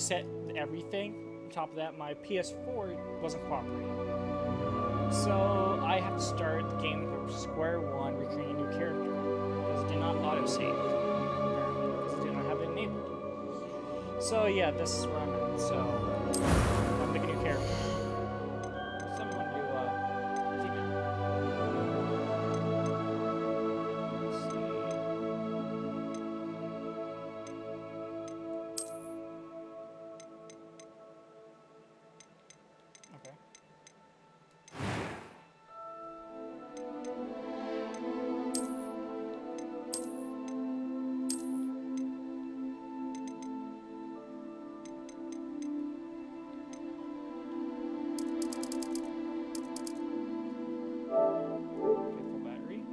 reset everything. On top of that, my PS4 wasn't cooperating. So I have to start the game from square one, recreating a new character. Because it did not autosave, apparently, because it did not have it enabled. So yeah, this is where I'm at. So I'm making a new character. Someone do female. Let's see. Okay. Full battery.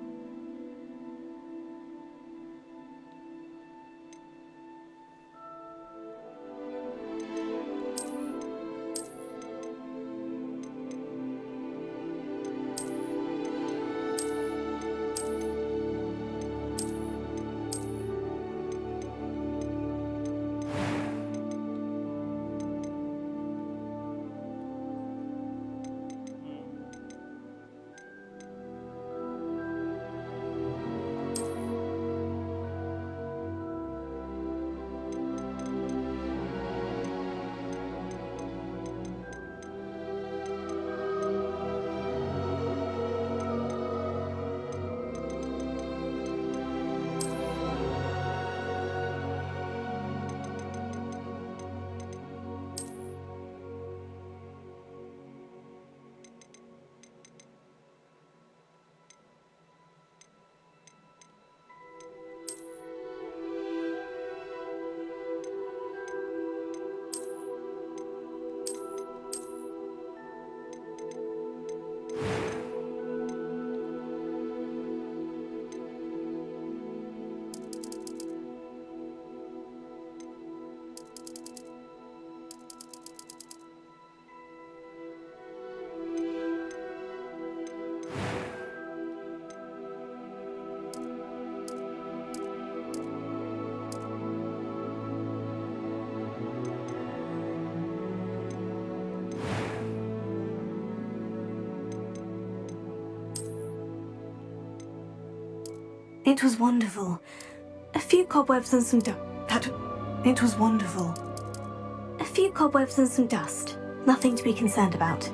It was wonderful. A few cobwebs and some It was wonderful. A few cobwebs and some dust. Nothing to be concerned about.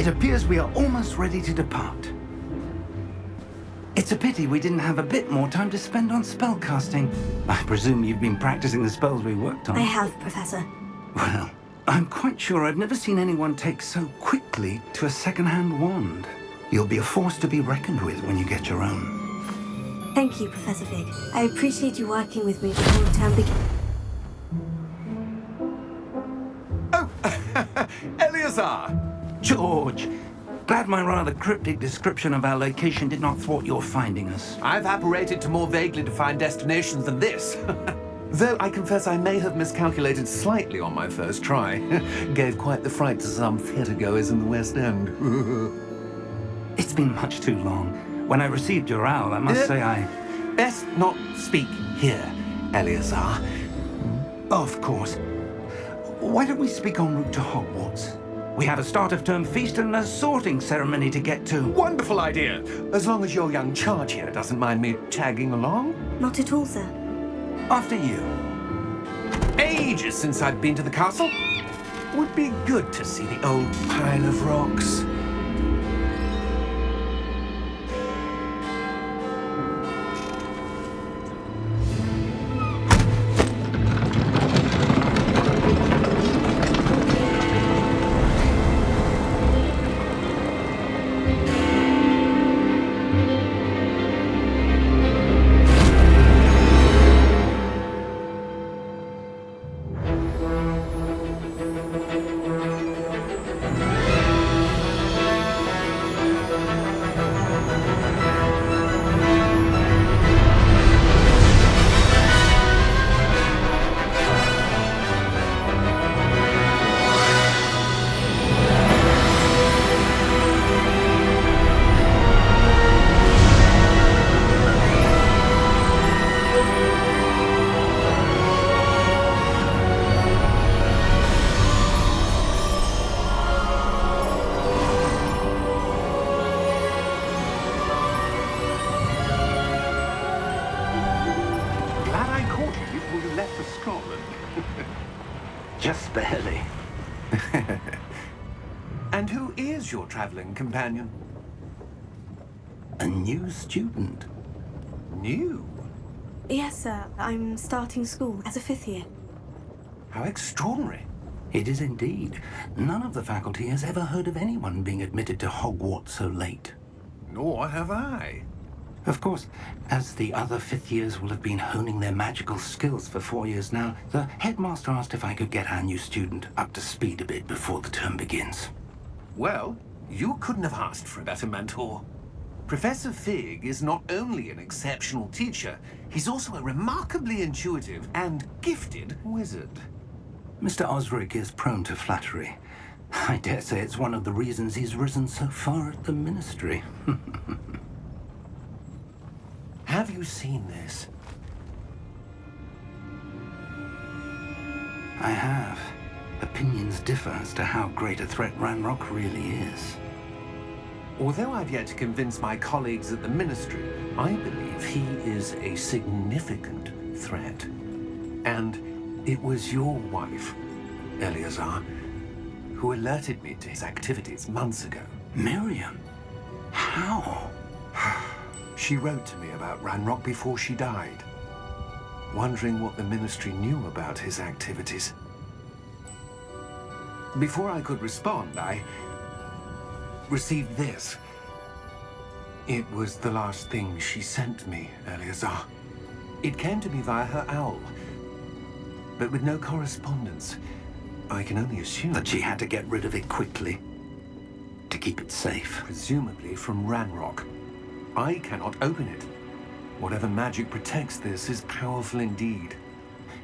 It appears we are almost ready to depart. It's a pity we didn't have a bit more time to spend on spellcasting. I presume you've been practicing the spells we worked on. I have, Professor. Well, I'm quite sure I've never seen anyone take so quickly to a second-hand wand. You'll be a force to be reckoned with when you get your own. Thank you, Professor Fig. I appreciate you working with me before the term begins. Oh, Eleazar! George! Glad my rather cryptic description of our location did not thwart your finding us. I've apparated to more vaguely defined destinations than this. Though I confess I may have miscalculated slightly on my first try. Gave quite the fright to some theatre-goers in the West End. It's been much too long. When I received your owl, I must say I... Best not speak here, Eleazar. Of course. Why don't we speak en route to Hogwarts? We have a start-of-term feast and a sorting ceremony to get to. Wonderful idea! As long as your young charge here doesn't mind me tagging along. Not at all, sir. After you. Ages since I've been to the castle. Would be good to see the old pile of rocks. Just barely. And who is your traveling companion? A new student. New? Yes, sir. I'm starting school as a 5th year. How extraordinary. It is indeed. None of the faculty has ever heard of anyone being admitted to Hogwarts so late. Nor have I. Of course, as the other 5th years will have been honing their magical skills for 4 years now, the headmaster asked if I could get our new student up to speed a bit before the term begins. Well, you couldn't have asked for a better mentor. Professor Fig is not only an exceptional teacher, he's also a remarkably intuitive and gifted wizard. Mr. Osric is prone to flattery. I dare say it's one of the reasons he's risen so far at the ministry. Have you seen this? I have. Opinions differ as to how great a threat Ranrock really is. Although I've yet to convince my colleagues at the ministry, I believe he is a significant threat. And it was your wife, Eleazar, who alerted me to his activities months ago. Miriam? How? She wrote to me about Ranrock before she died, wondering what the ministry knew about his activities. Before I could respond, I received this. It was the last thing she sent me, Eleazar. It came to me via her owl, but with no correspondence. I can only assume That she had to get rid of it quickly, to keep it safe. presumably from Ranrock. I cannot open it. Whatever magic protects this is powerful indeed.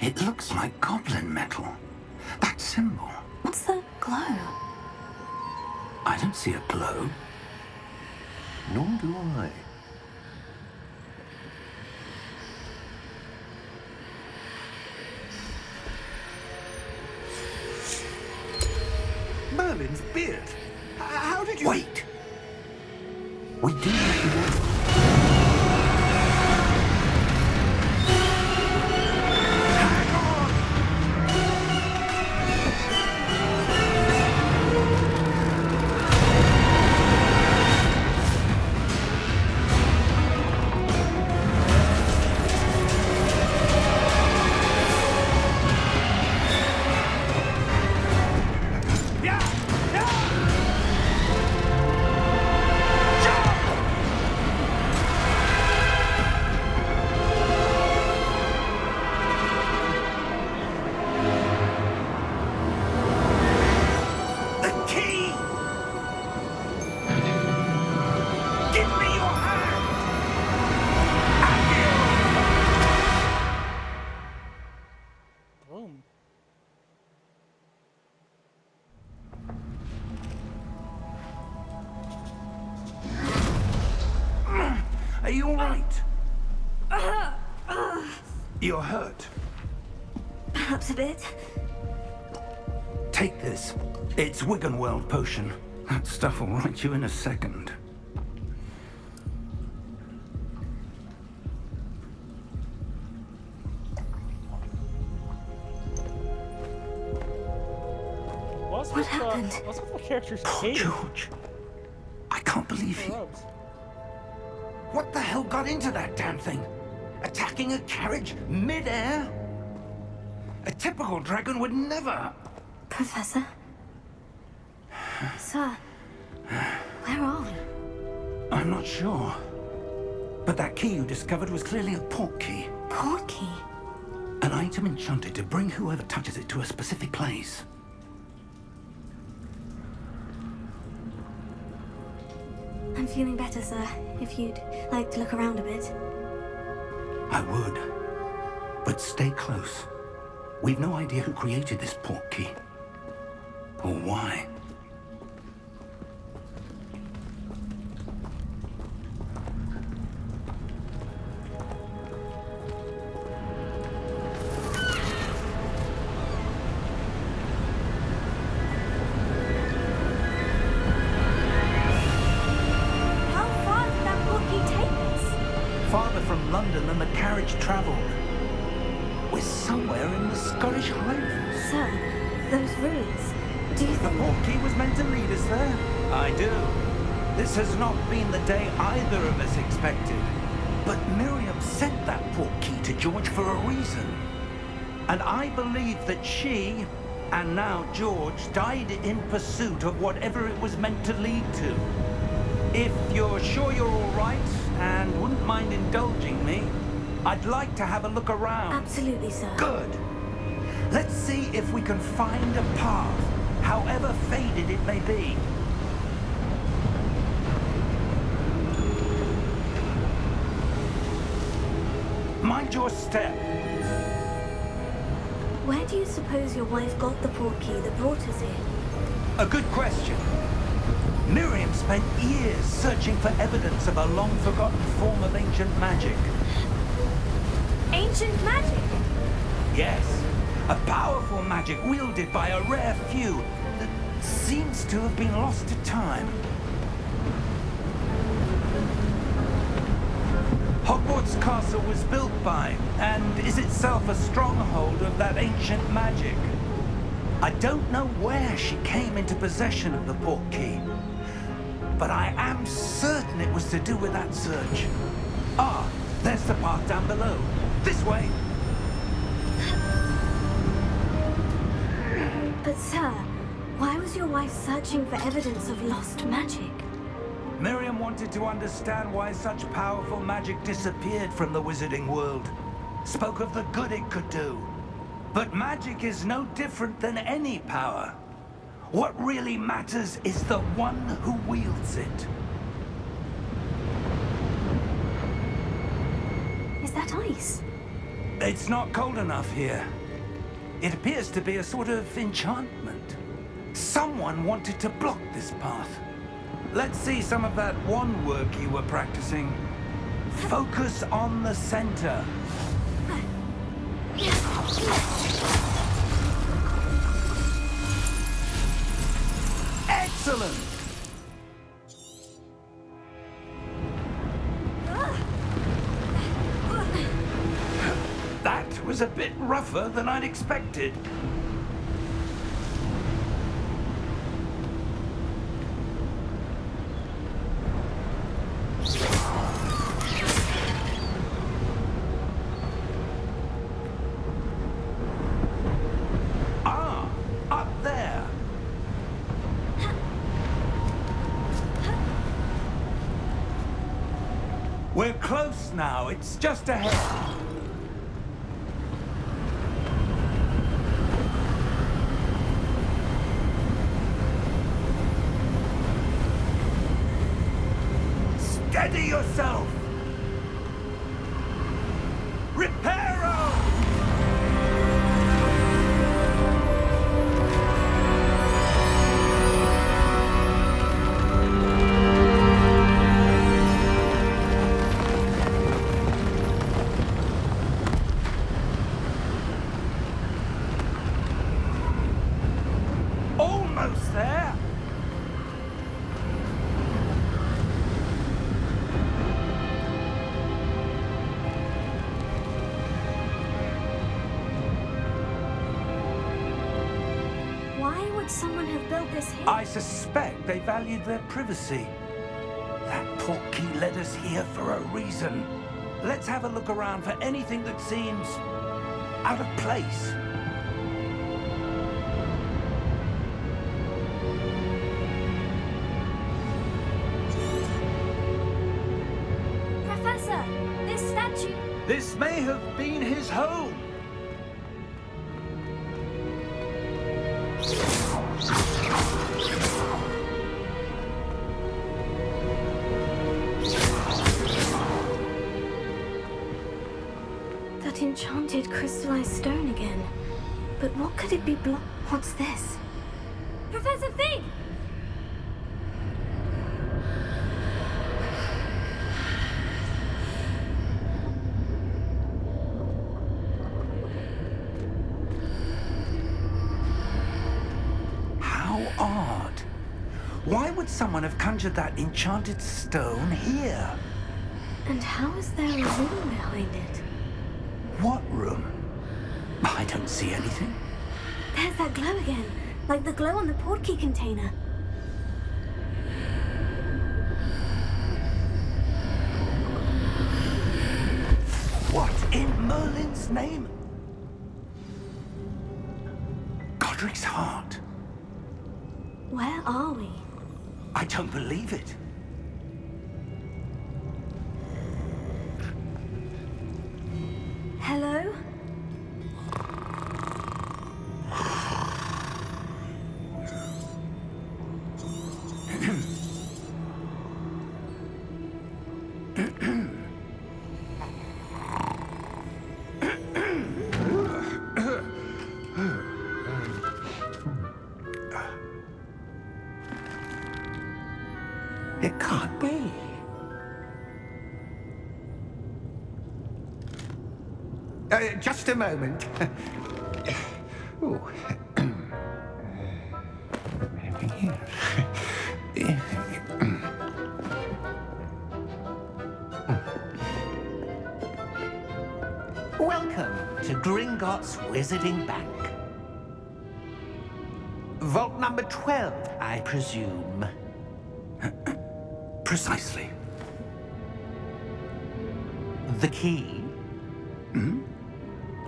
It looks like goblin metal. That symbol. What's the glow? I don't see a glow. Nor do I. Merlin's beard. How did you... Wait! We do have to work. you all right? You're hurt. Perhaps a bit. Take this. It's Wiggenweld potion. That stuff will right you in a second. What happened? What's with the character's Poor cave? George. I can't believe he... Robes. What the hell got into that damn thing? Attacking a carriage mid-air? A typical dragon would never... Professor? Sir, where are we? I'm not sure. But that key you discovered was clearly a port key. Port key? An item enchanted to bring whoever touches it to a specific place. I'm feeling better, sir. If you'd like to look around a bit. I would. But stay close. We've no idea who created this port key. Or why. How far did that port key take us? Farther from London than the carriage travelled. We're somewhere in the Scottish Highlands. Sir, those ruins. Do you The think... port key was meant to lead us there? I do. This has not been the day either of us expected. But Miriam sent that port key to George for a reason. And I believe that she, and now George, died in pursuit of whatever it was meant to lead to. If you're sure you're all right, and wouldn't mind indulging me, I'd like to have a look around. Absolutely, sir. Good. Let's see if we can find a path, however faded it may be. Mind your step. Where do you suppose your wife got the port key that brought us here? A good question. Miriam spent years searching for evidence of a long-forgotten form of ancient magic. Ancient magic? Yes, a powerful magic wielded by a rare few that seems to have been lost to time. Hogwarts Castle was built by, and is itself a stronghold of that ancient magic. I don't know where she came into possession of the port key, but I am certain it was to do with that search. Ah, there's the path down below. This way. But sir, why was your wife searching for evidence of lost magic? Miriam wanted to understand why such powerful magic disappeared from the wizarding world. Spoke of the good it could do. But magic is no different than any power. What really matters is the one who wields it. Is that ice? It's not cold enough here. It appears to be a sort of enchantment. Someone wanted to block this path. Let's see some of that wand work you were practicing. Focus on the center. Excellent! That was a bit rougher than I'd expected. Ah, up there. We're close now. It's just ahead. Steady yourself! Reparo! almost there. Why would someone have built this here? I suspect they valued their privacy. That portkey led us here for a reason. Let's have a look around for anything that seems out of place. Professor, this statue. This may have been his home. That enchanted crystallized stone again. But what could it be What's this? Professor Fig! How odd. Why would someone have conjured that enchanted stone here? And how is there a room behind it? What room? I don't see anything. There's that glow again, like the glow on the portkey container. What in Merlin's name? Godric's heart. Where are we? I don't believe it. Hello? It can't be. Just a moment. Ooh. Welcome to Gringotts Wizarding Bank. Vault number 12, I presume. Precisely. The key?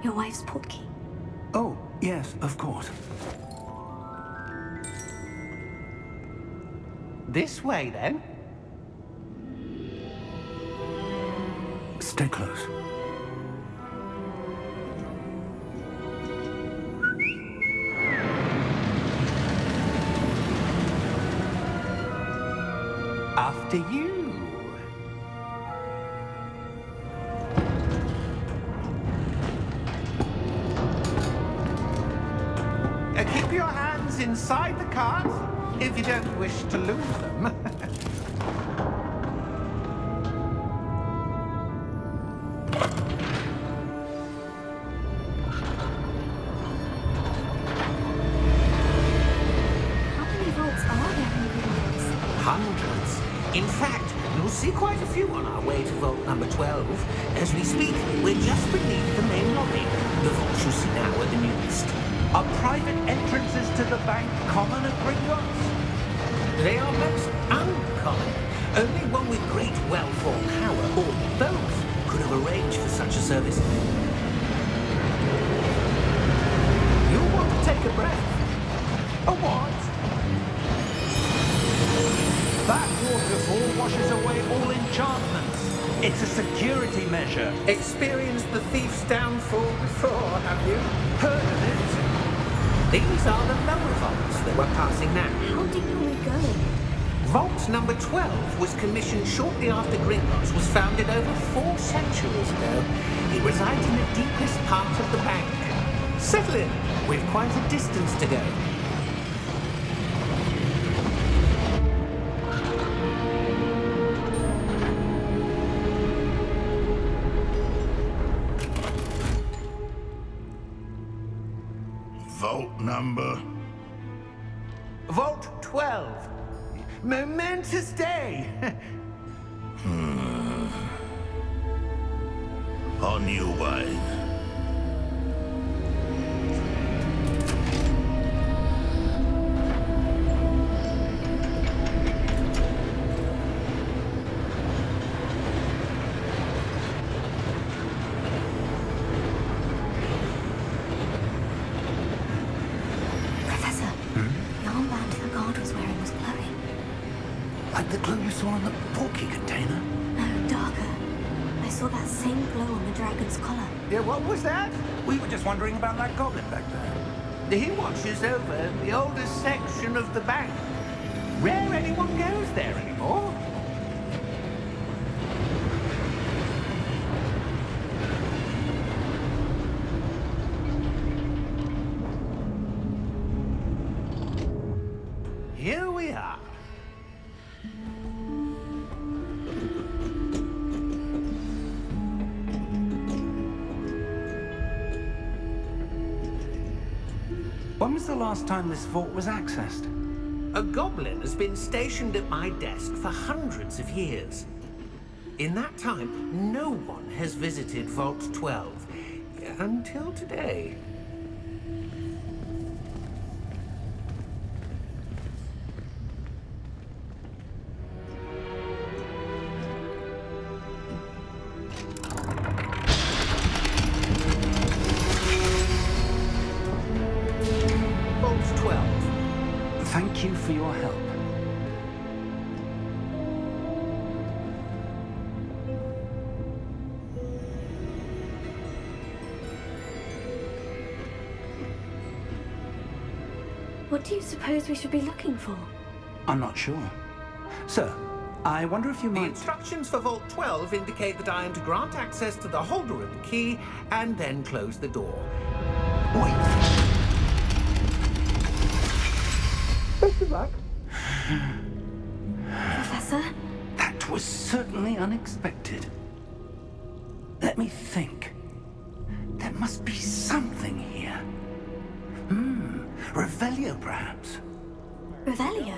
Your wife's portkey. Oh, yes, of course. This way, then. Stay close. After you. Keep your hands inside the cart if you don't wish to lose them. How many vaults are there in Gringotts? Hundreds. In fact, you'll see quite a few on our way to vault number 12. As we speak, we're just beneath the main lobby. The vaults you see now are the newest. Are private entrances to the bank common at Gringotts? They are most uncommon. Only one with great wealth or power, or both, could have arranged for such a service. You'll want to take a breath. A what? That waterfall washes away all enchantments. It's a security measure. Experienced the thief's downfall before, have you? Heard of it? These are the lower vaults that we're passing now. How deep are we going? Vault number 12 was commissioned shortly after Gringotts was founded over 4 centuries ago. It resides in the deepest part of the bank. Settle in. We've quite a distance to go. Vault number Vault 12. Momentous day. On you, wine. Professor, the armband the guard was wearing was glowing. Like the glow you saw on the porky container? No, darker. I saw that same glow on the dragon's collar. Yeah, what was that? We were just wondering about that goblin back there. He watches over the oldest section of the bank. Rare anyone goes there anymore. Here we are. When was the last time this vault was accessed? A goblin has been stationed at my desk for hundreds of years. In that time, no one has visited Vault 12. Until today. Vault 12. Thank you for your help. What do you suppose we should be looking for? I'm not sure. Sir, I wonder if you The might... instructions for Vault 12 indicate that I am to grant access to the holder of the key and then close the door. Wait. Best of luck. Professor? That was certainly unexpected. Let me think. There must be something here. Revelio, perhaps? Revelio?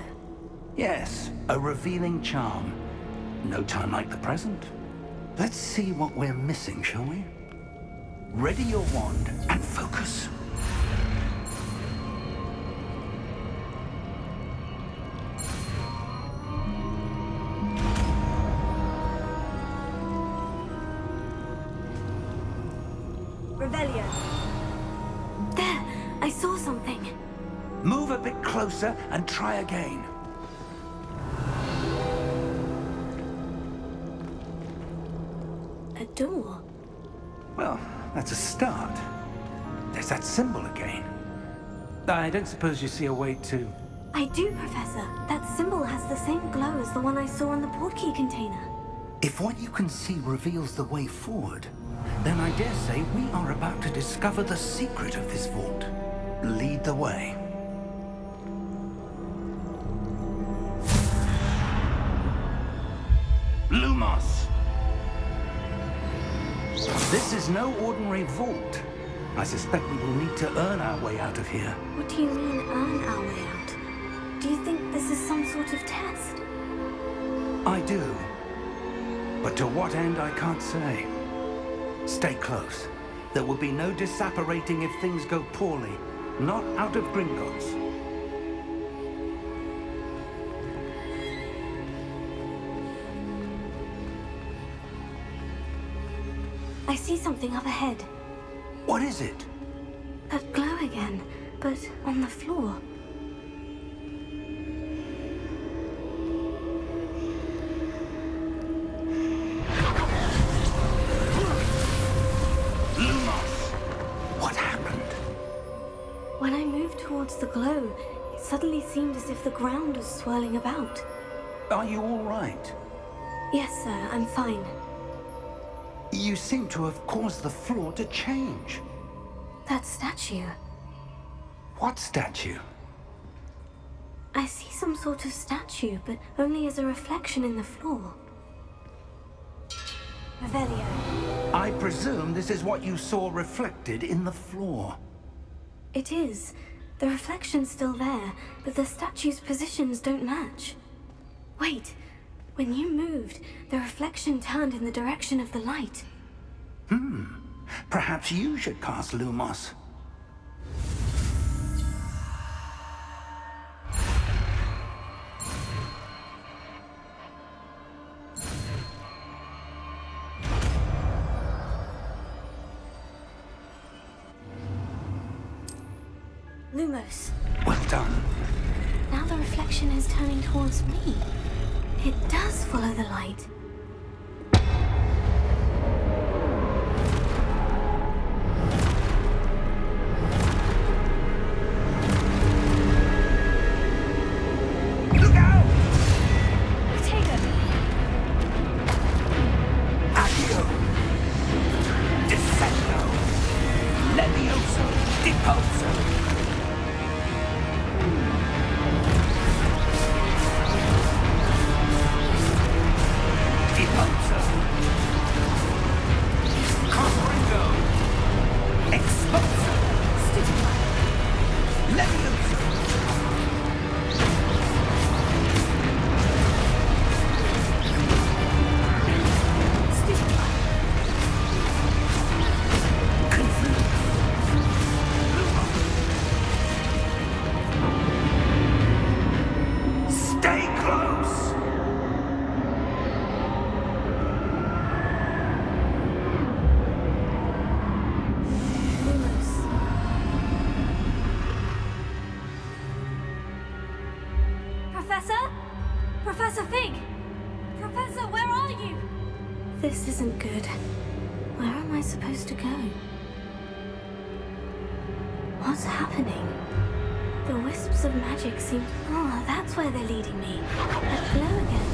Yes, a revealing charm. No time like the present. Let's see what we're missing, shall we? Ready your wand and focus. Revelio. There! I saw something. Move a bit closer and try again. A door. Well, that's a start. There's that symbol again. I don't suppose you see a way to... I do, Professor. That symbol has the same glow as the one I saw on the portkey container. If what you can see reveals the way forward, then I dare say we are about to discover the secret of this vault. Lead the way. Lumos! This is no ordinary vault. I suspect we will need to earn our way out of here. What do you mean, earn our way out? Do you think this is some sort of test? I do. But to what end, I can't say. Stay close. There will be no disapparating if things go poorly. Not out of Gringotts. I see something up ahead. What is it? That glow again, but on the floor. Lumos! What happened? When I moved towards the glow, it suddenly seemed as if the ground was swirling about. Are you all right? Yes, sir, I'm fine. You seem to have caused the floor to change. That statue. What statue? I see some sort of statue, but only as a reflection in the floor. Revelio. I presume this is what you saw reflected in the floor. It is. The reflection's still there, but the statue's positions don't match. Wait, when you moved, the reflection turned in the direction of the light. Perhaps you should cast Lumos. Lumos. Well done. Now the reflection is turning towards me. It does follow the light. Look out! Potato! Accio! Descendo! Levioso! Deposo! Deposo! Confringo! Exposo! Levioso! Stay close! Lumos. Professor? Professor Fig! Professor, where are you? This isn't good. Where am I supposed to go? What's happening? The wisps of magic seem... Oh, that's where they're leading me. That glow again.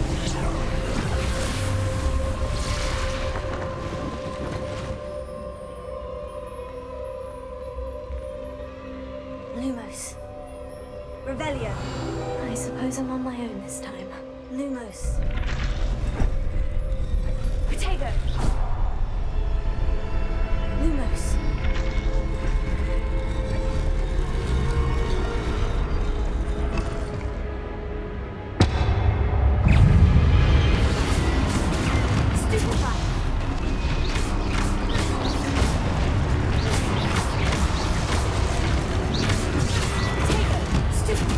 Lumos. Revelio. I suppose I'm on my own this time. Lumos. Protego. Lumos. Stupefy. Protego. Stupefy.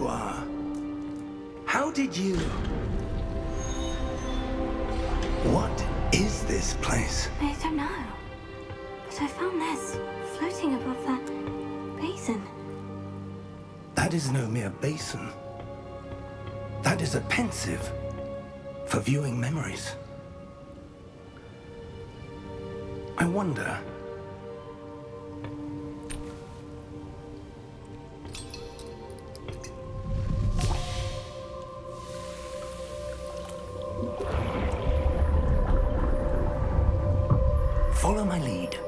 you are. How did you... What is this place? I don't know. But I found this floating above that basin. That is no mere basin. That is a pensive for viewing memories. I wonder... Follow my lead.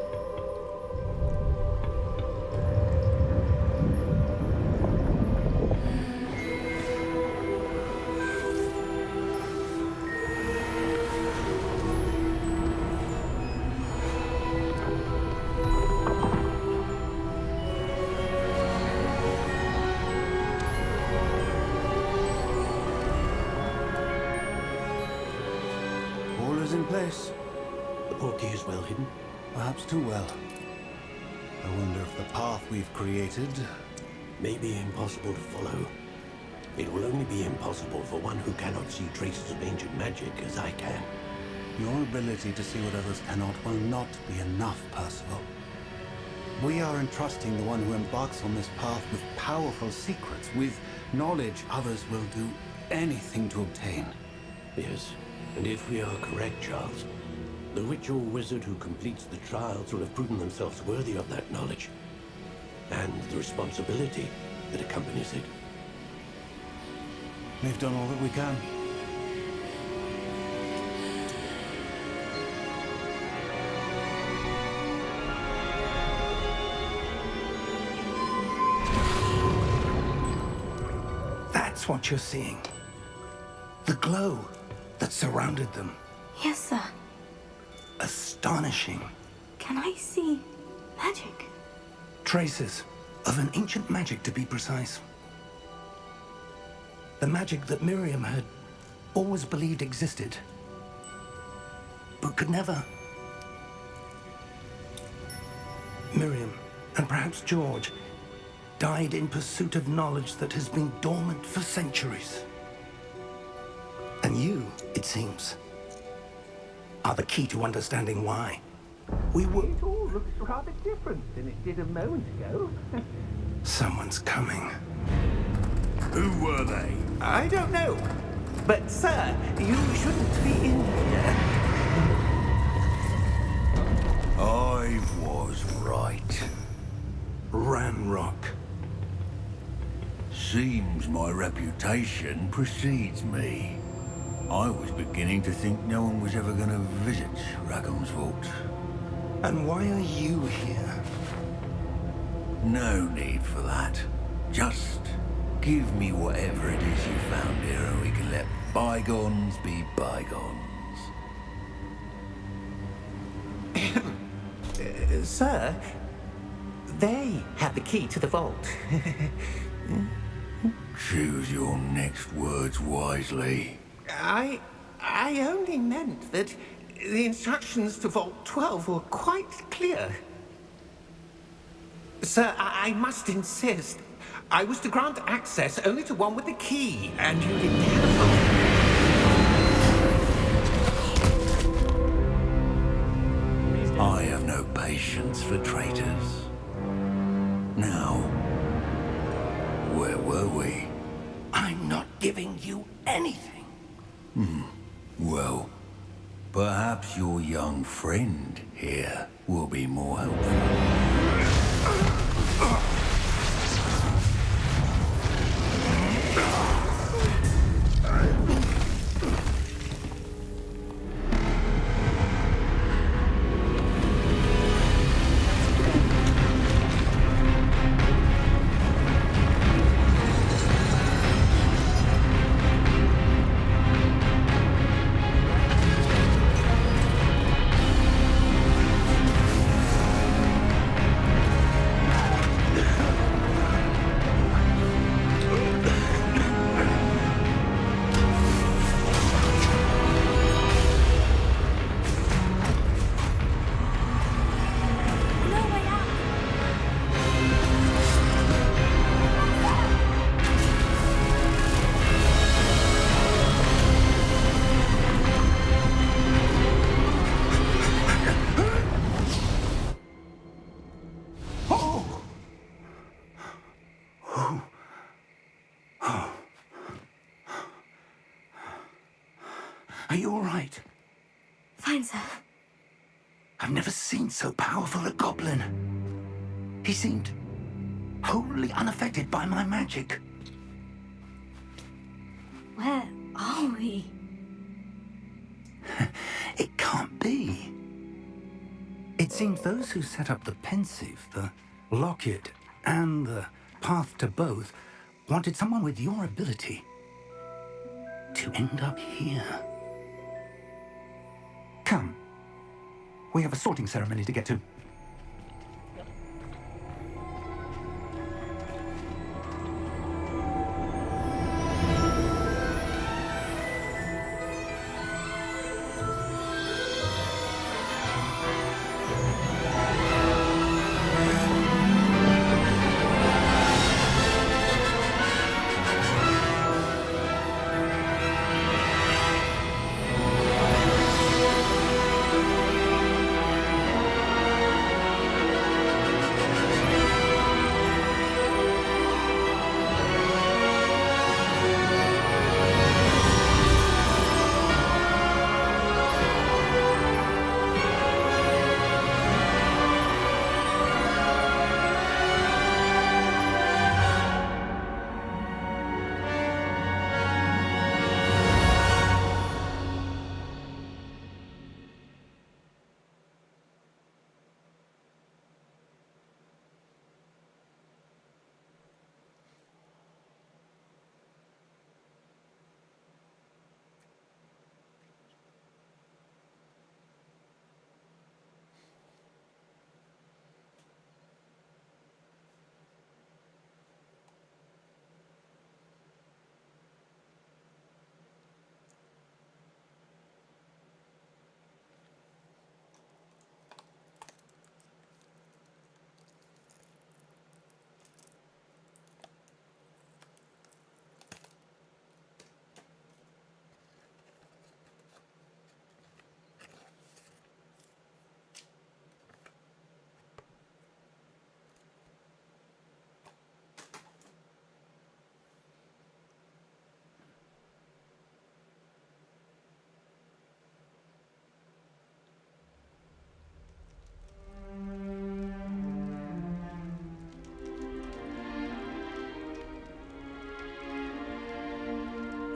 All is in place. The portkey is well hidden. Perhaps too well. I wonder if the path we've created... May be impossible to follow. It will only be impossible for one who cannot see traces of ancient magic as I can. Your ability to see what others cannot will not be enough, Percival. We are entrusting the one who embarks on this path with powerful secrets, with knowledge others will do anything to obtain. Yes, and if we are correct, Charles, the witch or wizard who completes the trials will have proven themselves worthy of that knowledge, and the responsibility that accompanies it. We've done all that we can. That's what you're seeing. The glow that surrounded them. Yes, sir. Astonishing. Can I see magic? Traces of an ancient magic, to be precise. The magic that Miriam had always believed existed, but could never. Miriam, and perhaps George, died in pursuit of knowledge that has been dormant for centuries. And you, it seems, are the key to understanding why. We were... It all looks rather different than it did a moment ago. Someone's coming. Who were they? I don't know. But, sir, you shouldn't be in here. I was right. Ranrock. Seems my reputation precedes me. I was beginning to think no one was ever going to visit Rackham's vault. And why are you here? No need for that. Just give me whatever it is you found here and we can let bygones be bygones. Sir, they have the key to the vault. Choose your next words wisely. I only meant that the instructions to Vault 12 were quite clear. Sir, I must insist. I was to grant access only to one with the key, and you did terrible. I have no patience for traitors. Now, where were we? I'm not giving you anything. Well, perhaps your young friend here will be more helpful. Are you all right? Fine, sir. I've never seen so powerful a goblin. He seemed wholly unaffected by my magic. Where are we? It can't be. It seems those who set up the pensive, the locket, and the path to both wanted someone with your ability to end up here. Come. We have a sorting ceremony to get to.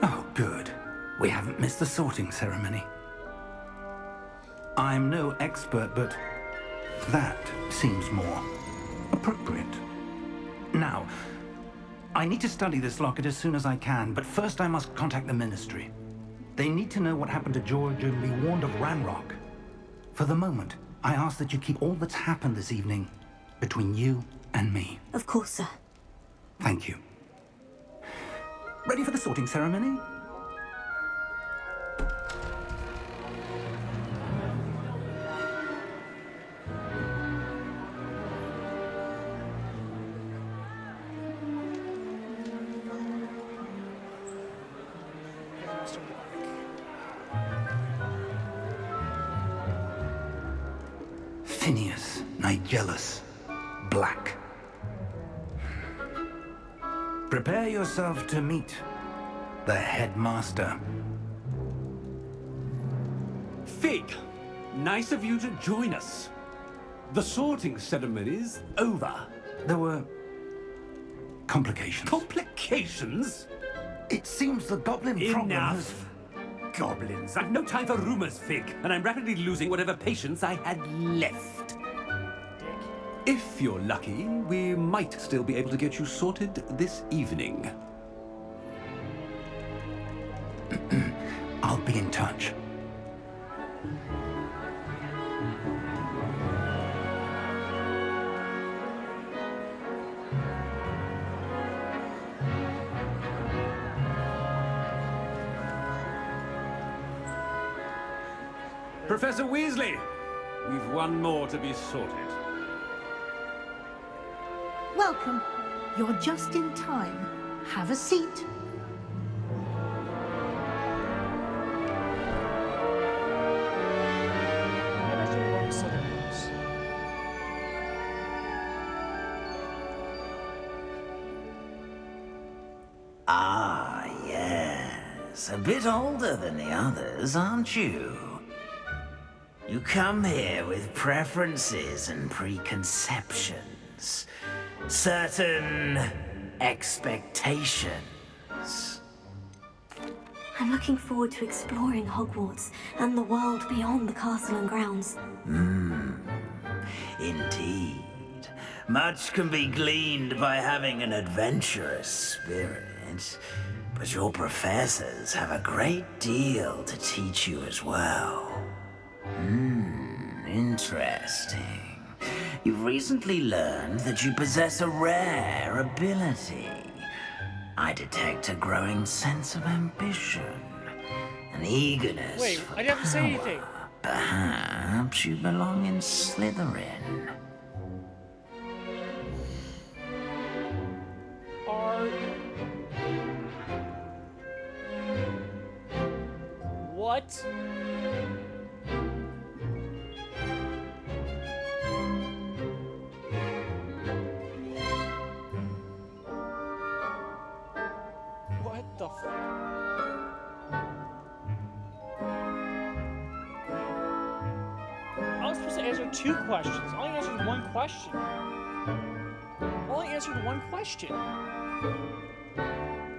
Oh, good. We haven't missed the sorting ceremony. I'm no expert, but that seems more appropriate. Now, I need to study this locket as soon as I can, but first I must contact the Ministry. They need to know what happened to George and be warned of Ranrock. For the moment, I ask that you keep all that's happened this evening between you and me. Of course, sir. Thank you. Ready for the sorting ceremony? Phineas, Nigellus, Black. Prepare yourself to meet the headmaster. Fig, nice of you to join us. The sorting ceremony's over. There were complications. Complications? It seems the goblin problem has... Enough. Goblins. I've no time for rumors, Fig, and I'm rapidly losing whatever patience I had left. If you're lucky, we might still be able to get you sorted this evening. I'll be in touch. Professor Weasley, we've one more to be sorted. Welcome. You're just in time. Have a seat. Ah, yes. Yes, a bit older than the others, aren't you? You come here with preferences and preconceptions. Certain expectations. I'm looking forward to exploring Hogwarts and the world beyond the castle and grounds. Indeed. Much can be gleaned by having an adventurous spirit, but your professors have a great deal to teach you as well. Interesting. You've recently learned that you possess a rare ability. I detect a growing sense of ambition, an eagerness. Wait, for I didn't have to say power. anything. Perhaps you belong in Slytherin. What? What the f... I was supposed to answer 2 questions. I only answered 1 question. I only answered 1 question.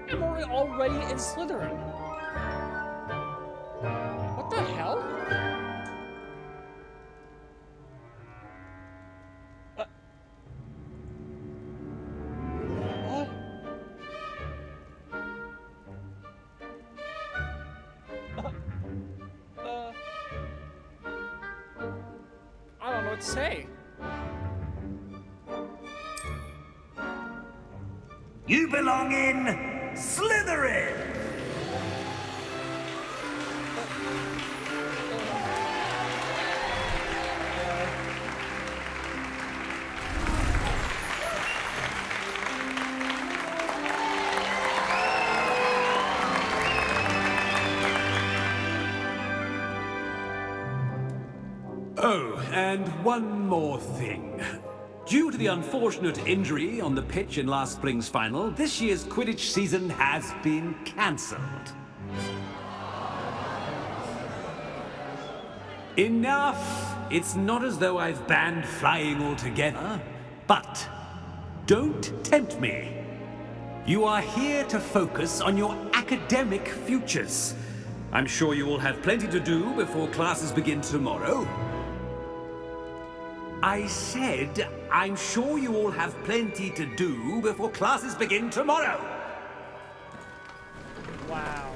I'm already in Slytherin. What the hell? What? I don't know what to say. You belong in Slytherin! Oh, and one more thing. Due to the unfortunate injury on the pitch in last spring's final, this year's Quidditch season has been cancelled. Enough! It's not as though I've banned flying altogether, but don't tempt me. You are here to focus on your academic futures. I'm sure you will have plenty to do before classes begin tomorrow. I said, I'm sure you all have plenty to do before classes begin tomorrow. Wow.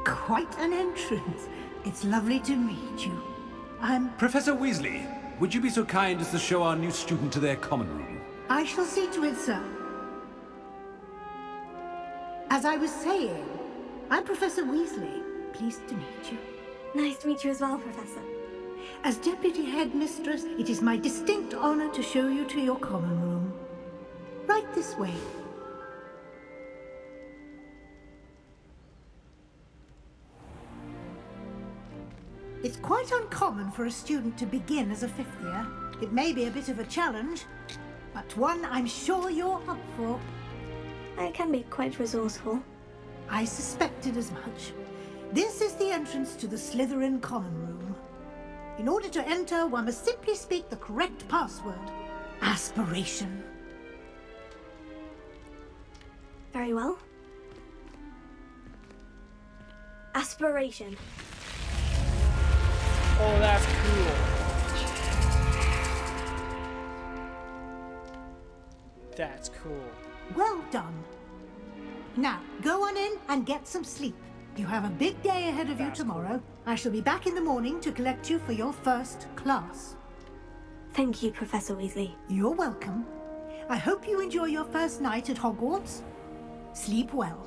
Quite an entrance. It's lovely to meet you. Professor Weasley, would you be so kind as to show our new student to their common room? I shall see to it, sir. As I was saying, I'm Professor Weasley. Pleased to meet you. Nice to meet you as well, Professor. As Deputy Headmistress, it is my distinct honor to show you to your common room. Right this way. It's quite uncommon for a student to begin as a 5th year. It may be a bit of a challenge, but one I'm sure you're up for. I can be quite resourceful. I suspected as much. This is the entrance to the Slytherin common room. In order to enter, one must simply speak the correct password. Aspiration. Very well. Aspiration. Oh, that's cool. That's cool. Well done. Now, go on in and get some sleep. You have a big day ahead of you tomorrow. I shall be back in the morning to collect you for your first class. Thank you, Professor Weasley. You're welcome. I hope you enjoy your first night at Hogwarts. Sleep well.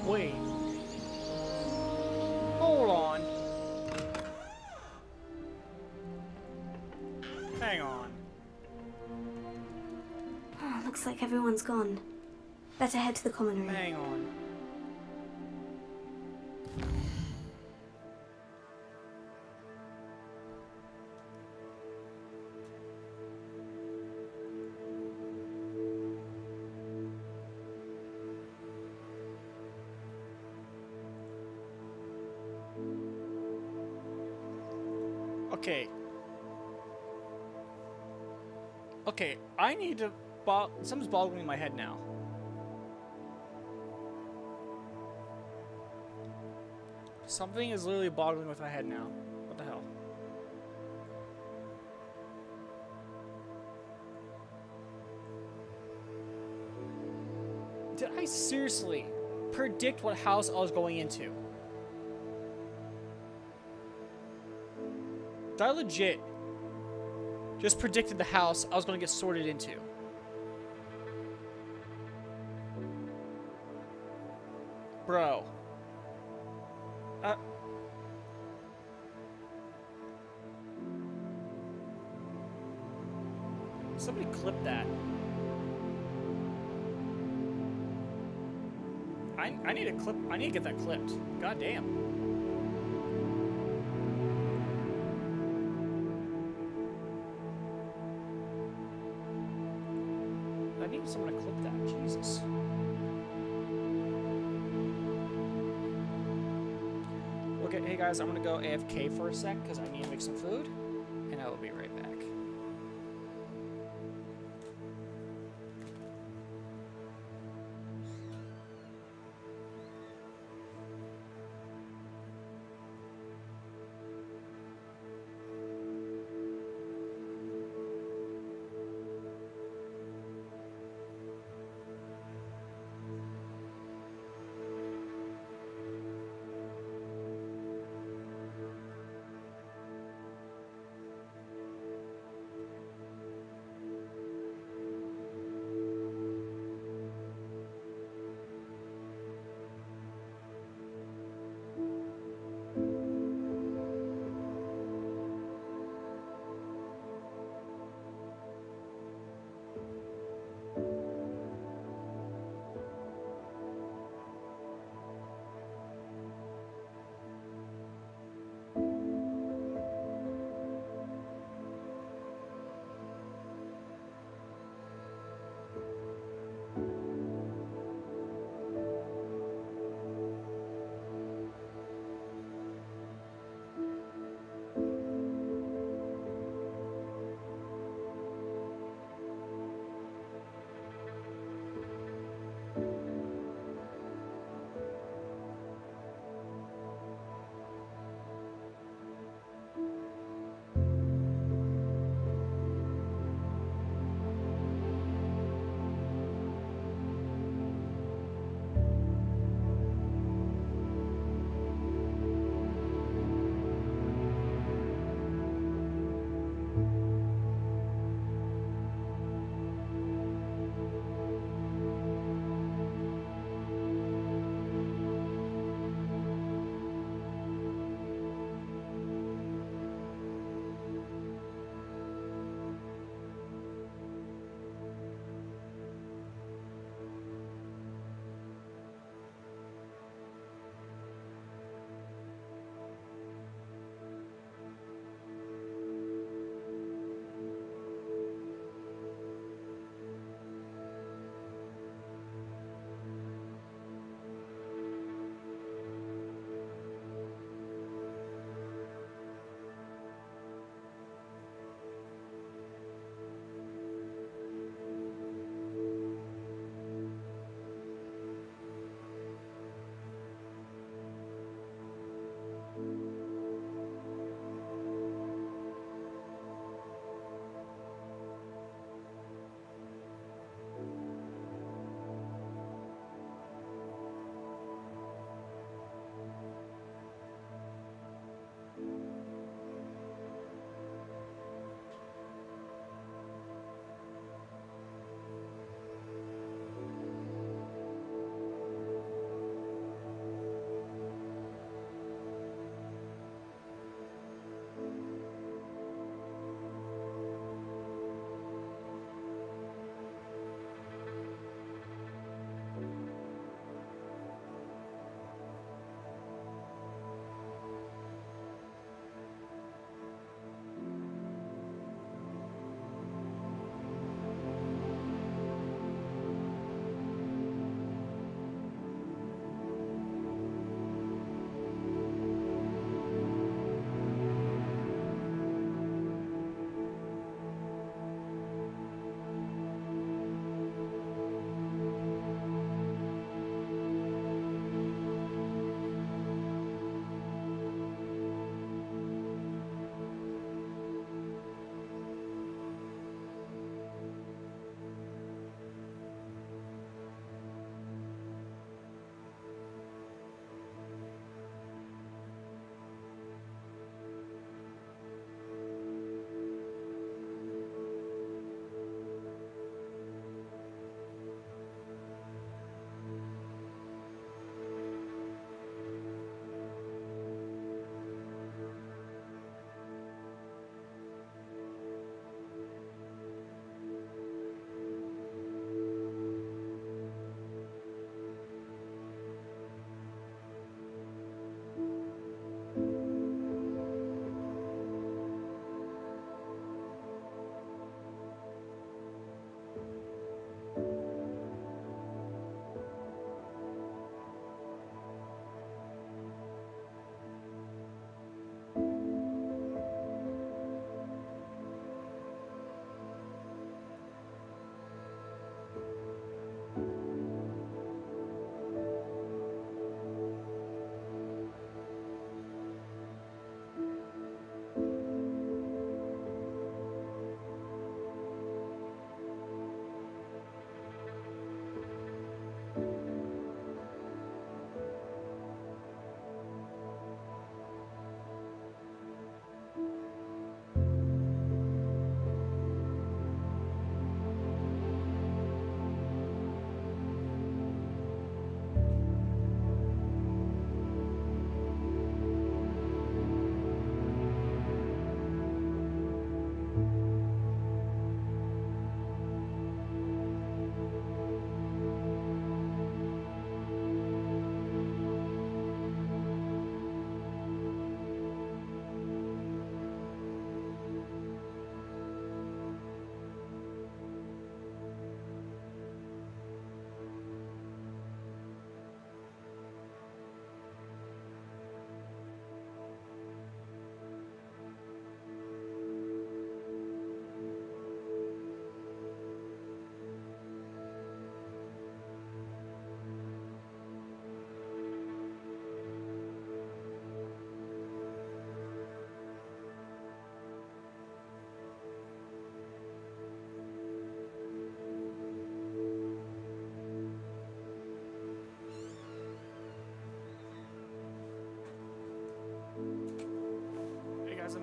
Wait. Hold on. Hang on. Oh, looks like everyone's gone. Better head to the common room. Hang on. Okay. Okay, I need to... Something's boggling my head now. Something is literally boggling with my head now. What the hell? Did I seriously predict what house I was going into? Did I legit just predicted the house I was going to get sorted into? Bro. Somebody clip that. I need a clip. I need to get that clipped. God damn. I need someone to clip that. Jesus. Okay, hey guys, I'm gonna go AFK for a sec because I need to make some food, and I will be right back.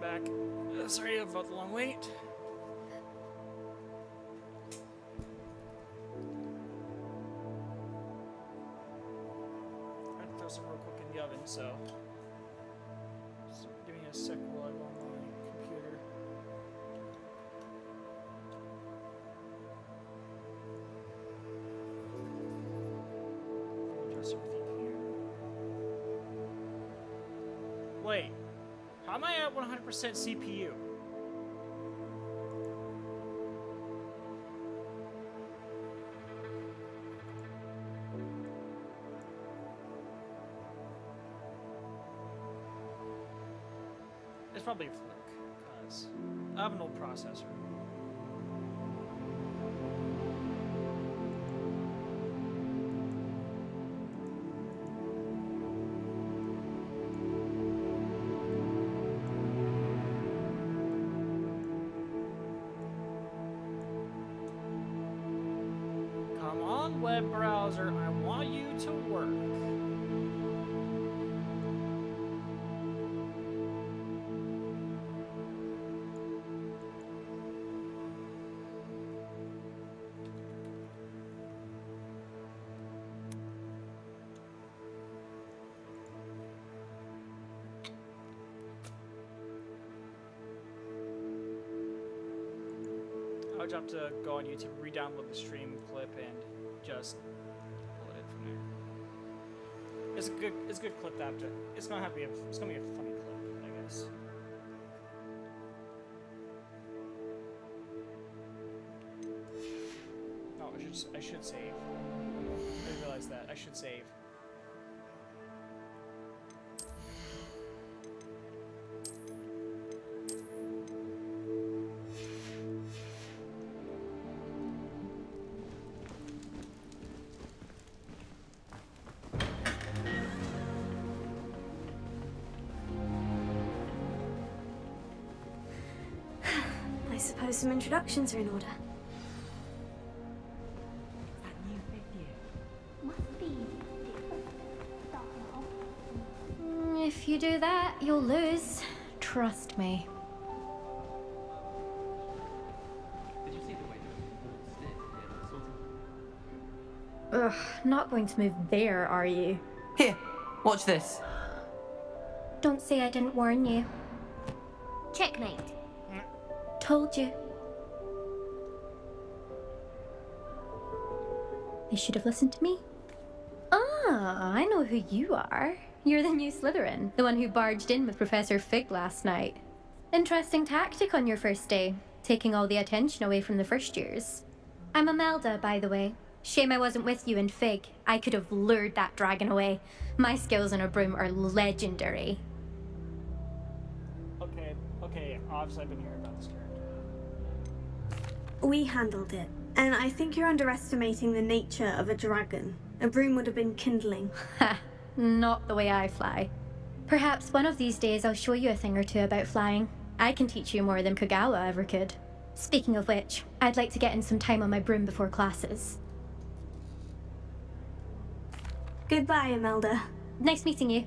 back. Sorry about the long wait. I had to throw some real quick in the oven, so just give me a sec while I go on my computer. Adjust everything here. Wait, how am I at 100% CPU? It's probably a fluke, because I have an old processor. Come on, web browser, I want you to work. I would have to go on YouTube, re-download the stream clip, and just pull it in from there. It's a good clip to have to. It's gonna be a funny clip, I guess. Oh, I should save. I realized that I should save. I suppose some introductions are in order. If you do that, you'll lose. Trust me. Ugh, not going to move there, are you? Here, watch this. Don't say I didn't warn you. Checkmate. Told you. You should have listened to me. Ah, I know who you are. You're the new Slytherin, the one who barged in with Professor Fig last night. Interesting tactic on your first day, taking all the attention away from the first years. I'm Imelda, by the way. Shame I wasn't with you in Fig. I could have lured that dragon away. My skills on a broom are legendary. Okay, obviously I've been hearing about this character. We handled it, and I think you're underestimating the nature of a dragon. A broom would have been kindling. Ha! Not the way I fly. Perhaps one of these days I'll show you a thing or two about flying. I can teach you more than Kogawa ever could. Speaking of which, I'd like to get in some time on my broom before classes. Goodbye, Imelda. Nice meeting you.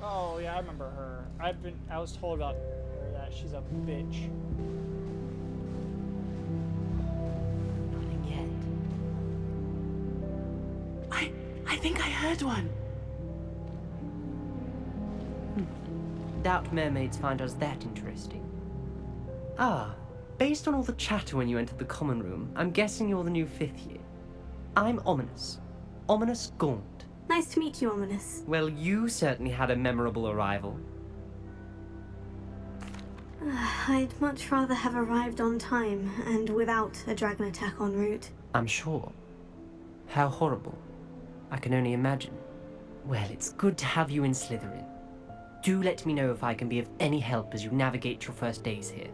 Oh yeah, I remember her. I was told about her that she's a bitch. Nothing yet. I think I heard one. Doubt mermaids find us that interesting. Ah, based on all the chatter when you entered the common room, I'm guessing you're the new 5th year. I'm Ominous. Ominous Gaunt. Nice to meet you, Ominous. Well, you certainly had a memorable arrival. I'd much rather have arrived on time and without a dragon attack en route. I'm sure. How horrible. I can only imagine. Well, it's good to have you in Slytherin. Do let me know if I can be of any help as you navigate your first days here.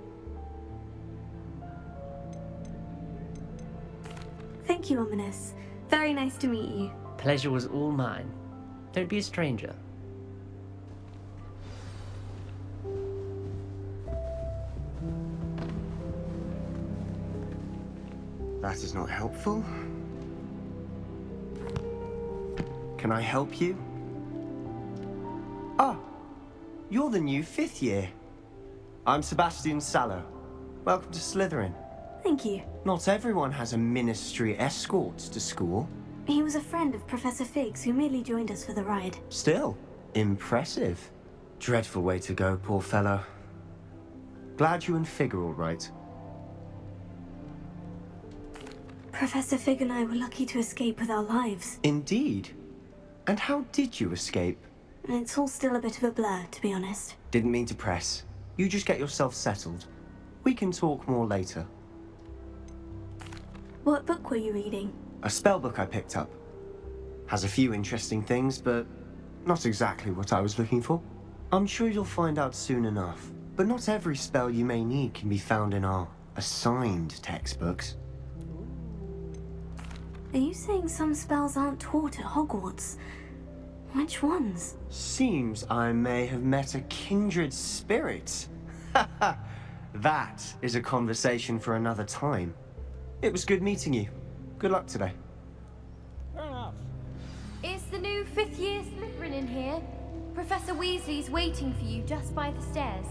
Thank you, Ominous. Very nice to meet you. Pleasure was all mine. Don't be a stranger. That is not helpful. Can I help you? Ah, you're the new 5th year. I'm Sebastian Sallow. Welcome to Slytherin. Thank you. Not everyone has a ministry escort to school. He was a friend of Professor Fig's who merely joined us for the ride. Still, impressive. Dreadful way to go, poor fellow. Glad you and Fig are all right. Professor Fig and I were lucky to escape with our lives. Indeed. And how did you escape? It's all still a bit of a blur, to be honest. Didn't mean to press. You just get yourself settled. We can talk more later. What book were you reading? A spell book I picked up. Has a few interesting things, but not exactly what I was looking for. I'm sure you'll find out soon enough. But not every spell you may need can be found in our assigned textbooks. Are you saying some spells aren't taught at Hogwarts? Which ones? Seems I may have met a kindred spirit. That is a conversation for another time. It was good meeting you. Good luck today. Fair enough. Is the new 5th year Slytherin in here? Professor Weasley's waiting for you just by the stairs.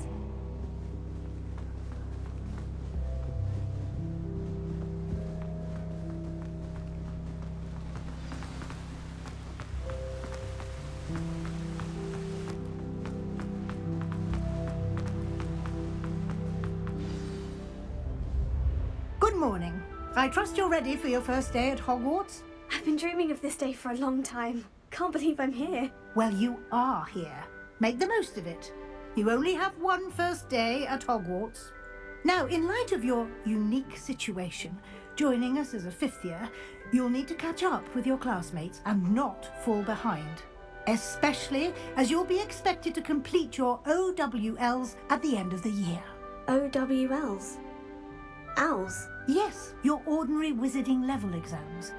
Good morning. I trust you're ready for your first day at Hogwarts? I've been dreaming of this day for a long time. Can't believe I'm here. Well, you are here. Make the most of it. You only have one first day at Hogwarts. Now, in light of your unique situation, joining us as a 5th year, you'll need to catch up with your classmates and not fall behind. Especially as you'll be expected to complete your OWLs at the end of the year. OWLs? Owls? Yes, your ordinary wizarding level exams.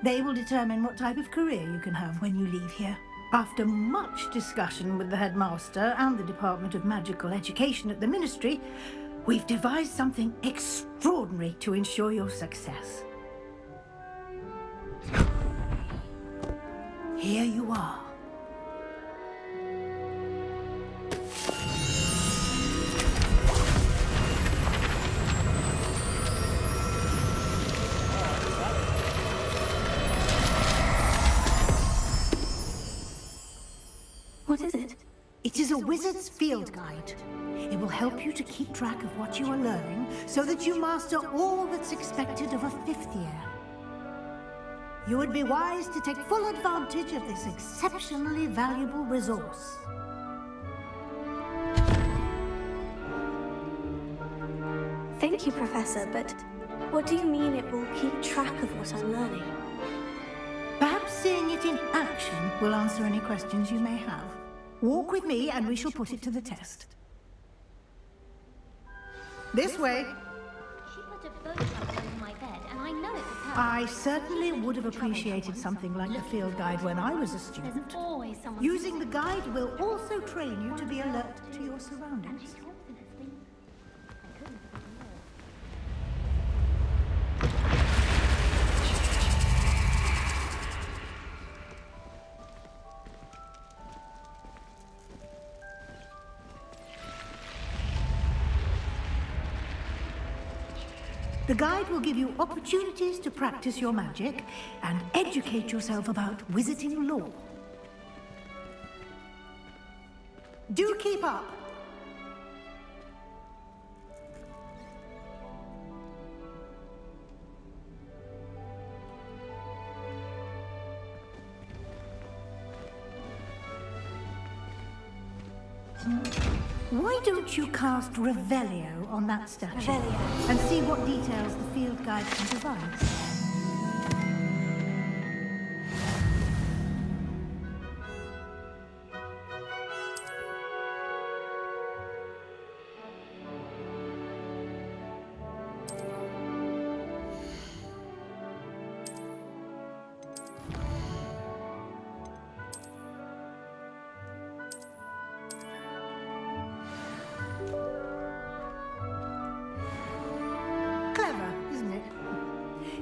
They will determine what type of career you can have when you leave here. After much discussion with the headmaster and the Department of Magical Education at the Ministry, we've devised something extraordinary to ensure your success. Here you are. What is it? It is a wizard's field guide. It will help you to keep track of what you are learning so that you master all that's expected of a 5th year. You would be wise to take full advantage of this exceptionally valuable resource. Thank you, Professor, but what do you mean it will keep track of what I'm learning? Perhaps seeing it in action will answer any questions you may have. Walk with me and we shall put it to the test. This way. She put a boat up under my bed, and I know it was her. I certainly would have appreciated something like the field guide when I was a student. Using the guide will also train you to be alert to your surroundings. The guide will give you opportunities to practice your magic and educate yourself about wizarding lore. Do keep up! Why don't you cast Revelio on that statue and see what details the field guide can provide?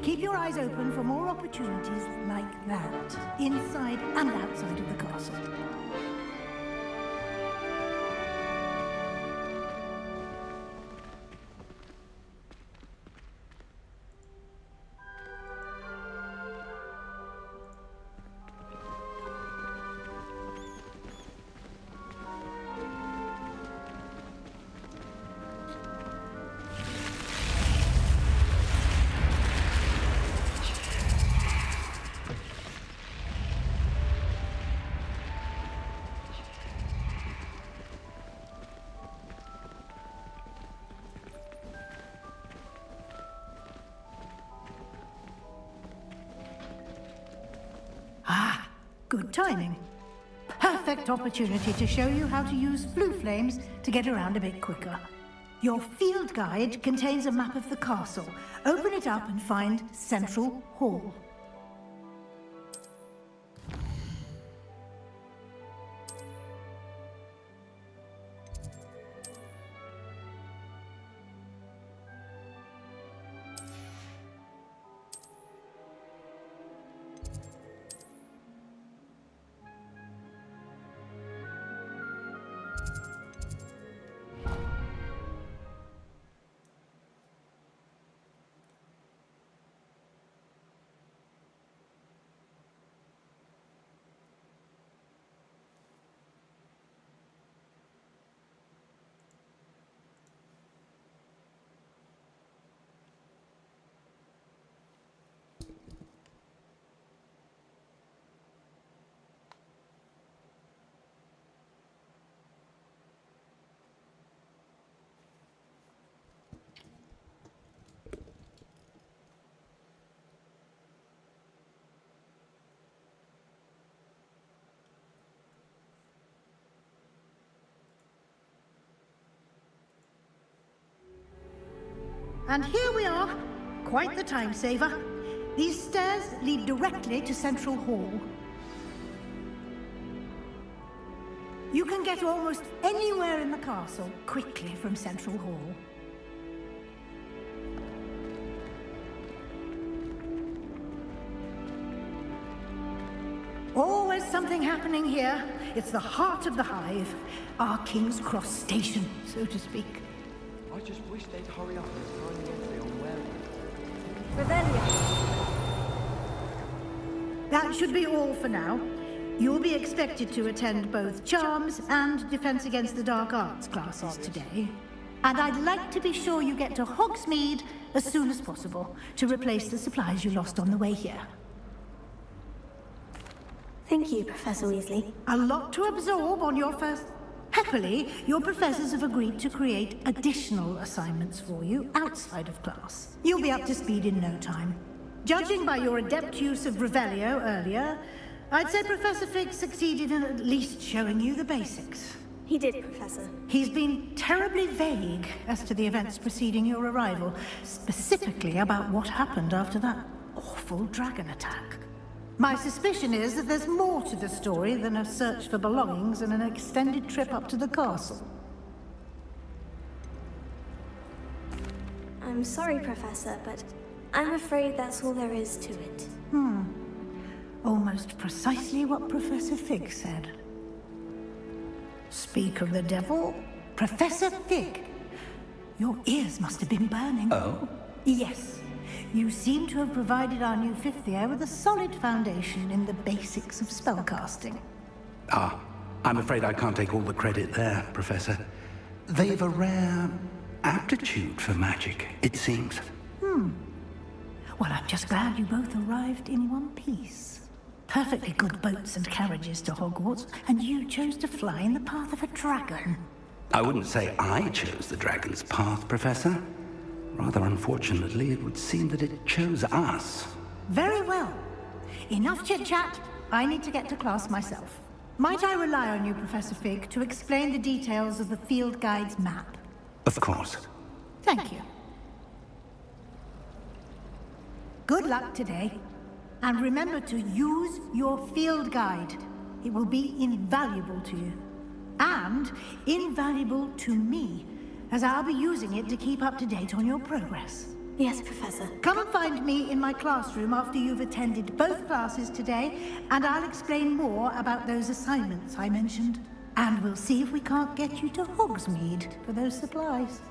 Keep your eyes open for more opportunities like that, inside and outside of the castle. Good timing. Perfect opportunity to show you how to use blue flames to get around a bit quicker. Your field guide contains a map of the castle. Open it up and find Central Hall. And here we are. Quite the time saver. These stairs lead directly to Central Hall. You can get almost anywhere in the castle quickly from Central Hall. Always something happening here. It's the heart of the hive. Our King's Cross station, so to speak. I just wish they'd hurry up and sign the entry on where. Revelio. That should be all for now. You'll be expected to attend both Charms and Defense Against the Dark Arts classes today. And I'd like to be sure you get to Hogsmeade as soon as possible to replace the supplies you lost on the way here. Thank you, Professor Weasley. A lot to absorb on your first... Happily, your professors have agreed to create additional assignments for you outside of class. You'll be up to speed in no time. Judging by your adept use of Revelio earlier, I'd say Professor Fig succeeded in at least showing you the basics. He did, Professor. He's been terribly vague as to the events preceding your arrival, specifically about what happened after that awful dragon attack. My suspicion is that there's more to the story than a search for belongings and an extended trip up to the castle. I'm sorry, Professor, but I'm afraid that's all there is to it. Almost precisely what Professor Fig said. Speak of the devil, Professor Fig. Your ears must have been burning. Oh? Yes. You seem to have provided our new fifth year with a solid foundation in the basics of spellcasting. Ah, I'm afraid I can't take all the credit there, Professor. They've a rare aptitude for magic, it seems. Well, I'm just glad you both arrived in one piece. Perfectly good boats and carriages to Hogwarts, and you chose to fly in the path of a dragon. I wouldn't say I chose the dragon's path, Professor. Rather unfortunately, it would seem that it chose us. Very well. Enough chit-chat. I need to get to class myself. Might I rely on you, Professor Fig, to explain the details of the field guide's map? Of course. Thank you. Good luck today. And remember to use your field guide. It will be invaluable to you. And invaluable to me, as I'll be using it to keep up to date on your progress. Yes, Professor. Come and find me in my classroom after you've attended both classes today, and I'll explain more about those assignments I mentioned. And we'll see if we can't get you to Hogsmeade for those supplies.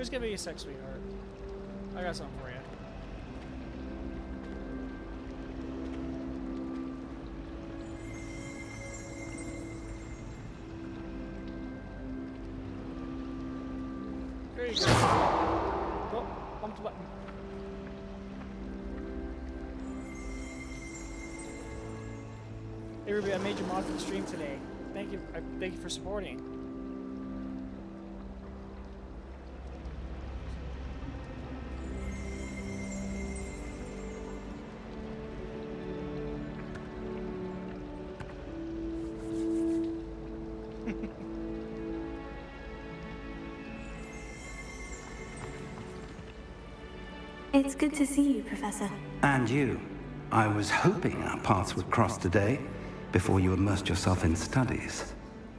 Just give me a sec, sweetheart. I got something for you. There you go. Oh, bumped the button. Hey Ruby, I made your mod for the stream today. Thank you. Thank you for supporting. It's good to see you, Professor. And you. I was hoping our paths would cross today, before you immersed yourself in studies.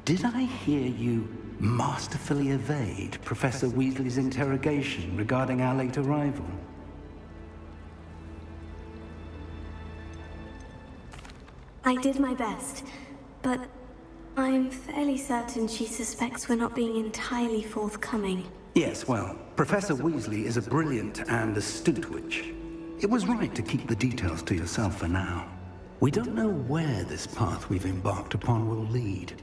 Did I hear you masterfully evade Professor Weasley's interrogation regarding our late arrival? I did my best, but I'm fairly certain she suspects we're not being entirely forthcoming. Yes, well, Professor Weasley is a brilliant and astute witch. It was right to keep the details to yourself for now. We don't know where this path we've embarked upon will lead.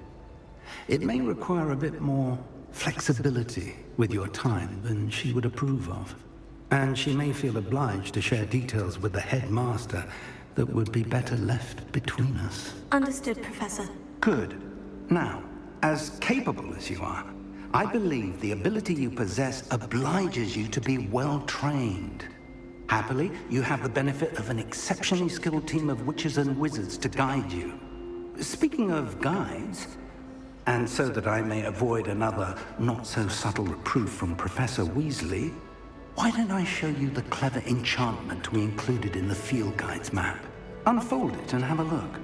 It may require a bit more flexibility with your time than she would approve of. And she may feel obliged to share details with the headmaster that would be better left between us. Understood, Professor. Good. Now, as capable as you are, I believe the ability you possess obliges you to be well trained. Happily, you have the benefit of an exceptionally skilled team of witches and wizards to guide you. Speaking of guides, and so that I may avoid another not-so-subtle reproof from Professor Weasley, why don't I show you the clever enchantment we included in the field guide's map? Unfold it and have a look.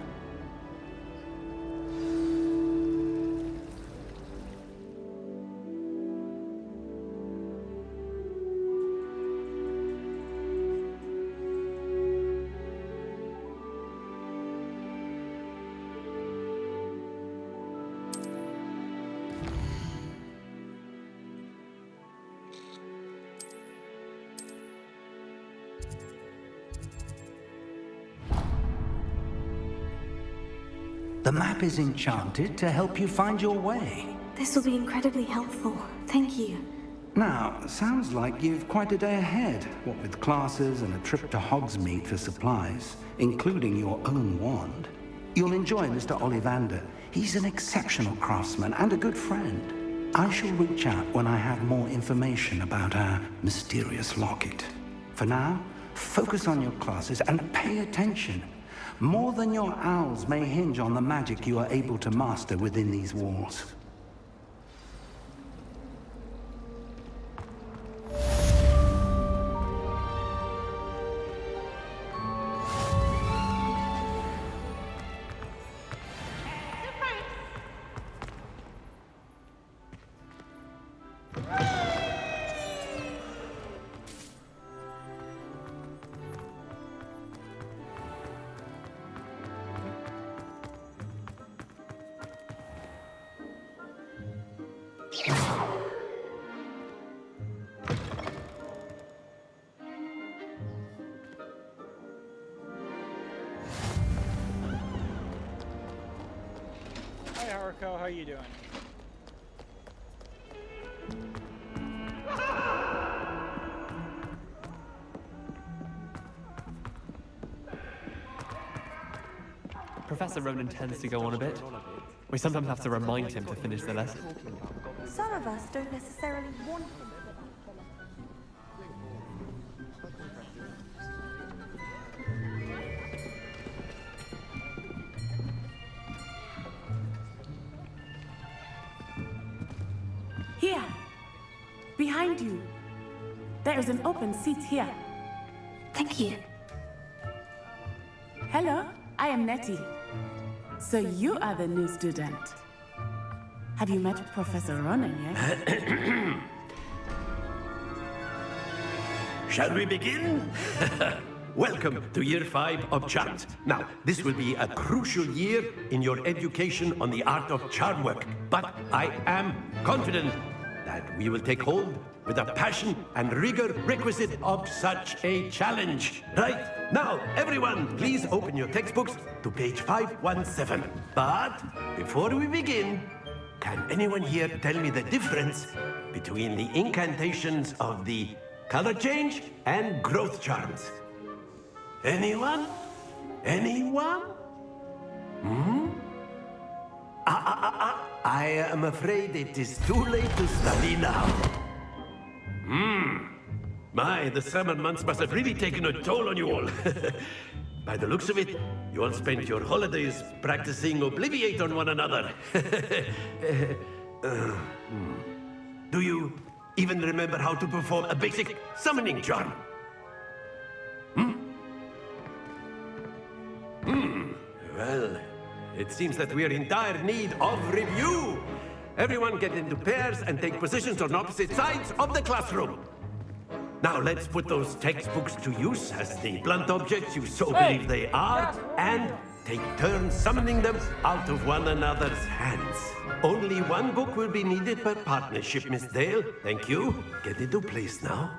The map is enchanted to help you find your way. This will be incredibly helpful. Thank you. Now, sounds like you've quite a day ahead, what with classes and a trip to Hogsmeade for supplies, including your own wand. You'll enjoy Mr. Ollivander. He's an exceptional craftsman and a good friend. I shall reach out when I have more information about our mysterious locket. For now, focus on your classes and pay attention. More than your owls may hinge on the magic you are able to master within these walls. Hi Haruko, how you doing? Professor Ronan tends to go on a bit. We sometimes have to remind him to finish the lesson. Some of us don't necessarily want him. Here, behind you. There is an open seat here. Thank you. Hello, I am Nettie. So you are the new student. Have you met Professor Ronan yet? Shall we begin? Welcome to Year 5 of Charms. Now, this will be a crucial year in your education on the art of charm work. But I am confident that we will take hold with the passion and rigor requisite of such a challenge. Right, now, everyone, please open your textbooks to page 517. But before we begin, can anyone here tell me the difference between the incantations of the color change and growth charms? Anyone? Anyone? Hmm? I am afraid it is too late to study now. My, the summer months must have really taken a toll on you all. By the looks of it, you all spent your holidays practicing Obliviate on one another. Do you even remember how to perform a basic summoning charm? Well, it seems that we are in dire need of review. Everyone get into pairs and take positions on opposite sides of the classroom. Now let's put those textbooks to use as the blunt objects you so believe they are, and take turns summoning them out of one another's hands. Only one book will be needed per partnership, Miss Dale. Thank you. Get into place now.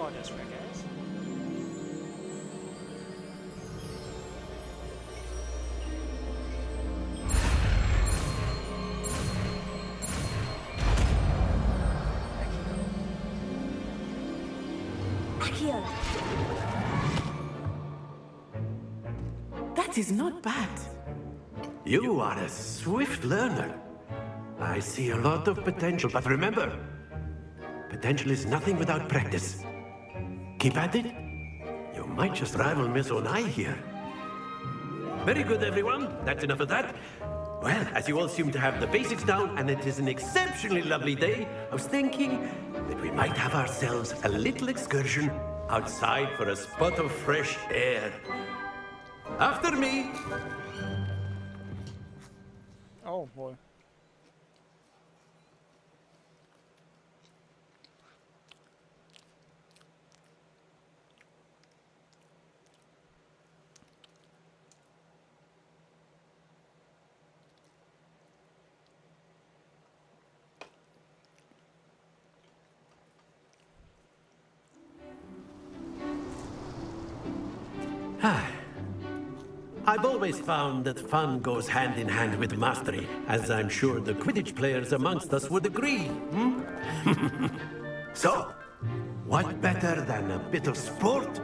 apologize for that, guys. Akio. That is not bad. You are a swift learner. I see a lot of potential, but remember, potential is nothing without practice. Keep at it. You might just rival Miss Onai here. Very good, everyone. That's enough of that. Well, as you all seem to have the basics down, and it is an exceptionally lovely day, I was thinking that we might have ourselves a little excursion outside for a spot of fresh air. After me. Oh, boy. I've always found that fun goes hand in hand with mastery, as I'm sure the Quidditch players amongst us would agree. So, what better than a bit of sport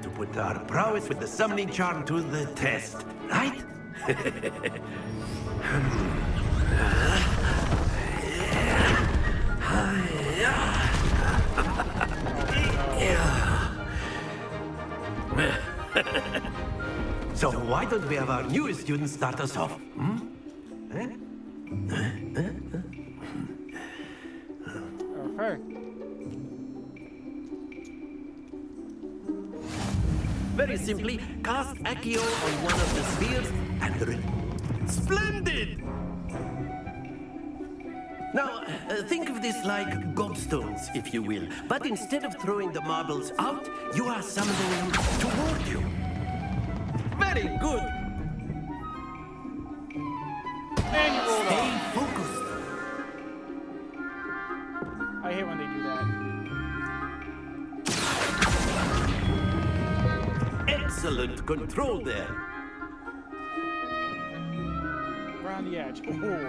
to put our prowess with the summoning charm to the test, right? So why don't we have our newest student start us off? Okay. Very simply, cast Accio on one of the spheres and Splendid! Now, think of this like gobstones, if you will. But instead of throwing the marbles out, you are summoning them toward you. Very good! And you rolled Stay off. focused. I hate when they do that. Excellent control there. Around the edge. Ooh.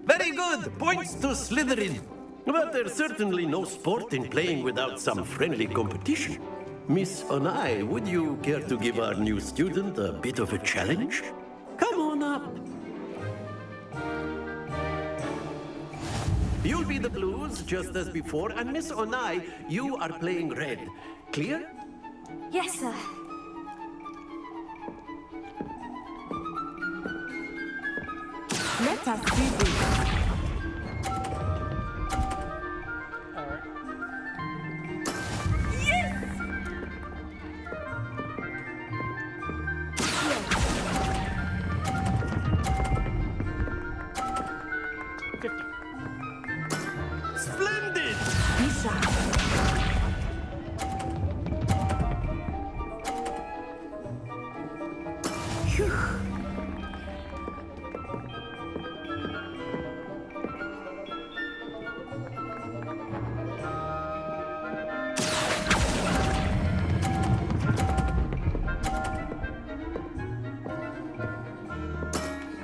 Very good! Points to Slytherin. But there's certainly no sport in playing without some friendly competition. Miss Onai, would you care to give our new student a bit of a challenge? Come on up. You'll be the blues, just as before, and Miss Onai, you are playing red. Clear? Yes, sir. Let us see this. Alright. Splendid!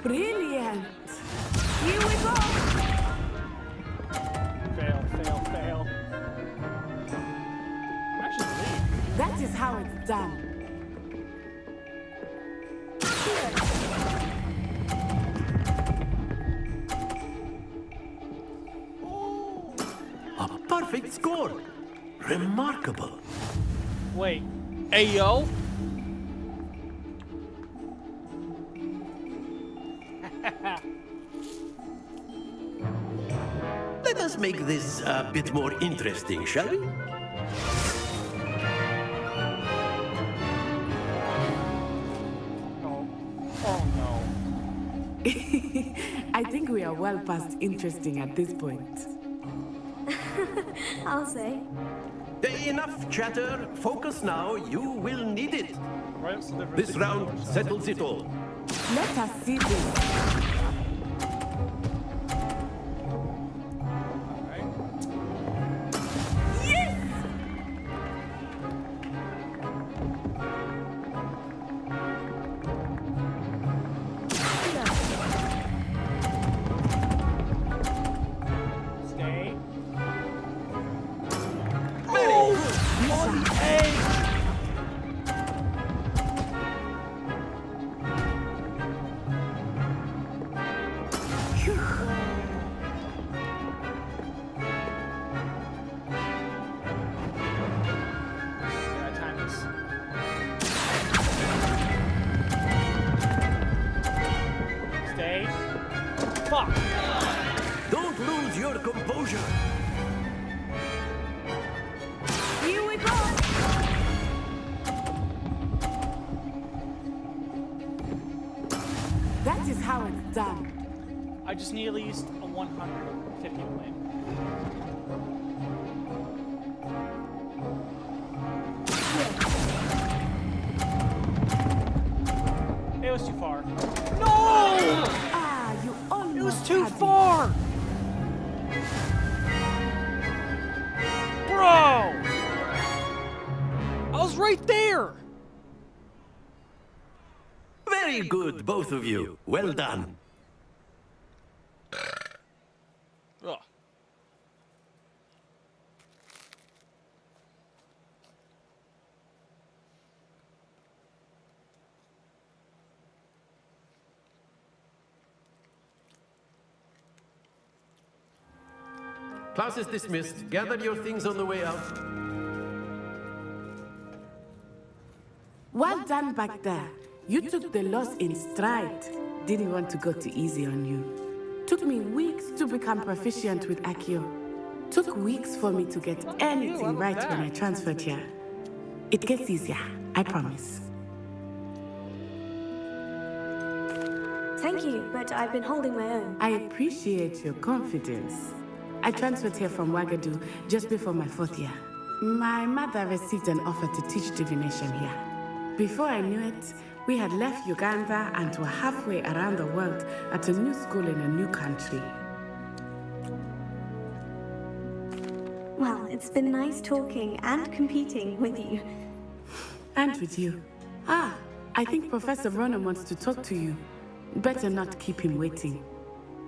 Brilliant. Here we go. Fail, fail, fail. Actually, lead. That is how it's done. A perfect score. Remarkable. Wait. Ayo? Let us make this a bit more interesting, shall we? Oh no. I think we are well past interesting at this point. I'll say. Enough chatter. Focus now. You will need it. Right, so This round settles it all. Let us see this. Stay. On the edge. Yeah, time this. Stay. Fuck. Don't lose your composure. Here we go. That is how it's done. I just need at least a 150 to win. It was too far. No! Ah, you almost It was too had it. far! Bro! I was right right there! Very good, both of you. Well done. Ugh. Class is dismissed. Gather your things on the way out. Well done back there. You took the loss in stride. Didn't want to go too easy on you. Took me weeks to become proficient with Accio. Took weeks for me to get anything right when I transferred here. It gets easier, I promise. Thank you, but I've been holding my own. I appreciate your confidence. I transferred here from Wagadu just before my 4th year. My mother received an offer to teach divination here. Before I knew it, we had left Uganda and were halfway around the world at a new school in a new country. Well, it's been nice talking and competing with you. And with you. Ah, I think Professor Ronan wants to talk to you. Better not keep him waiting.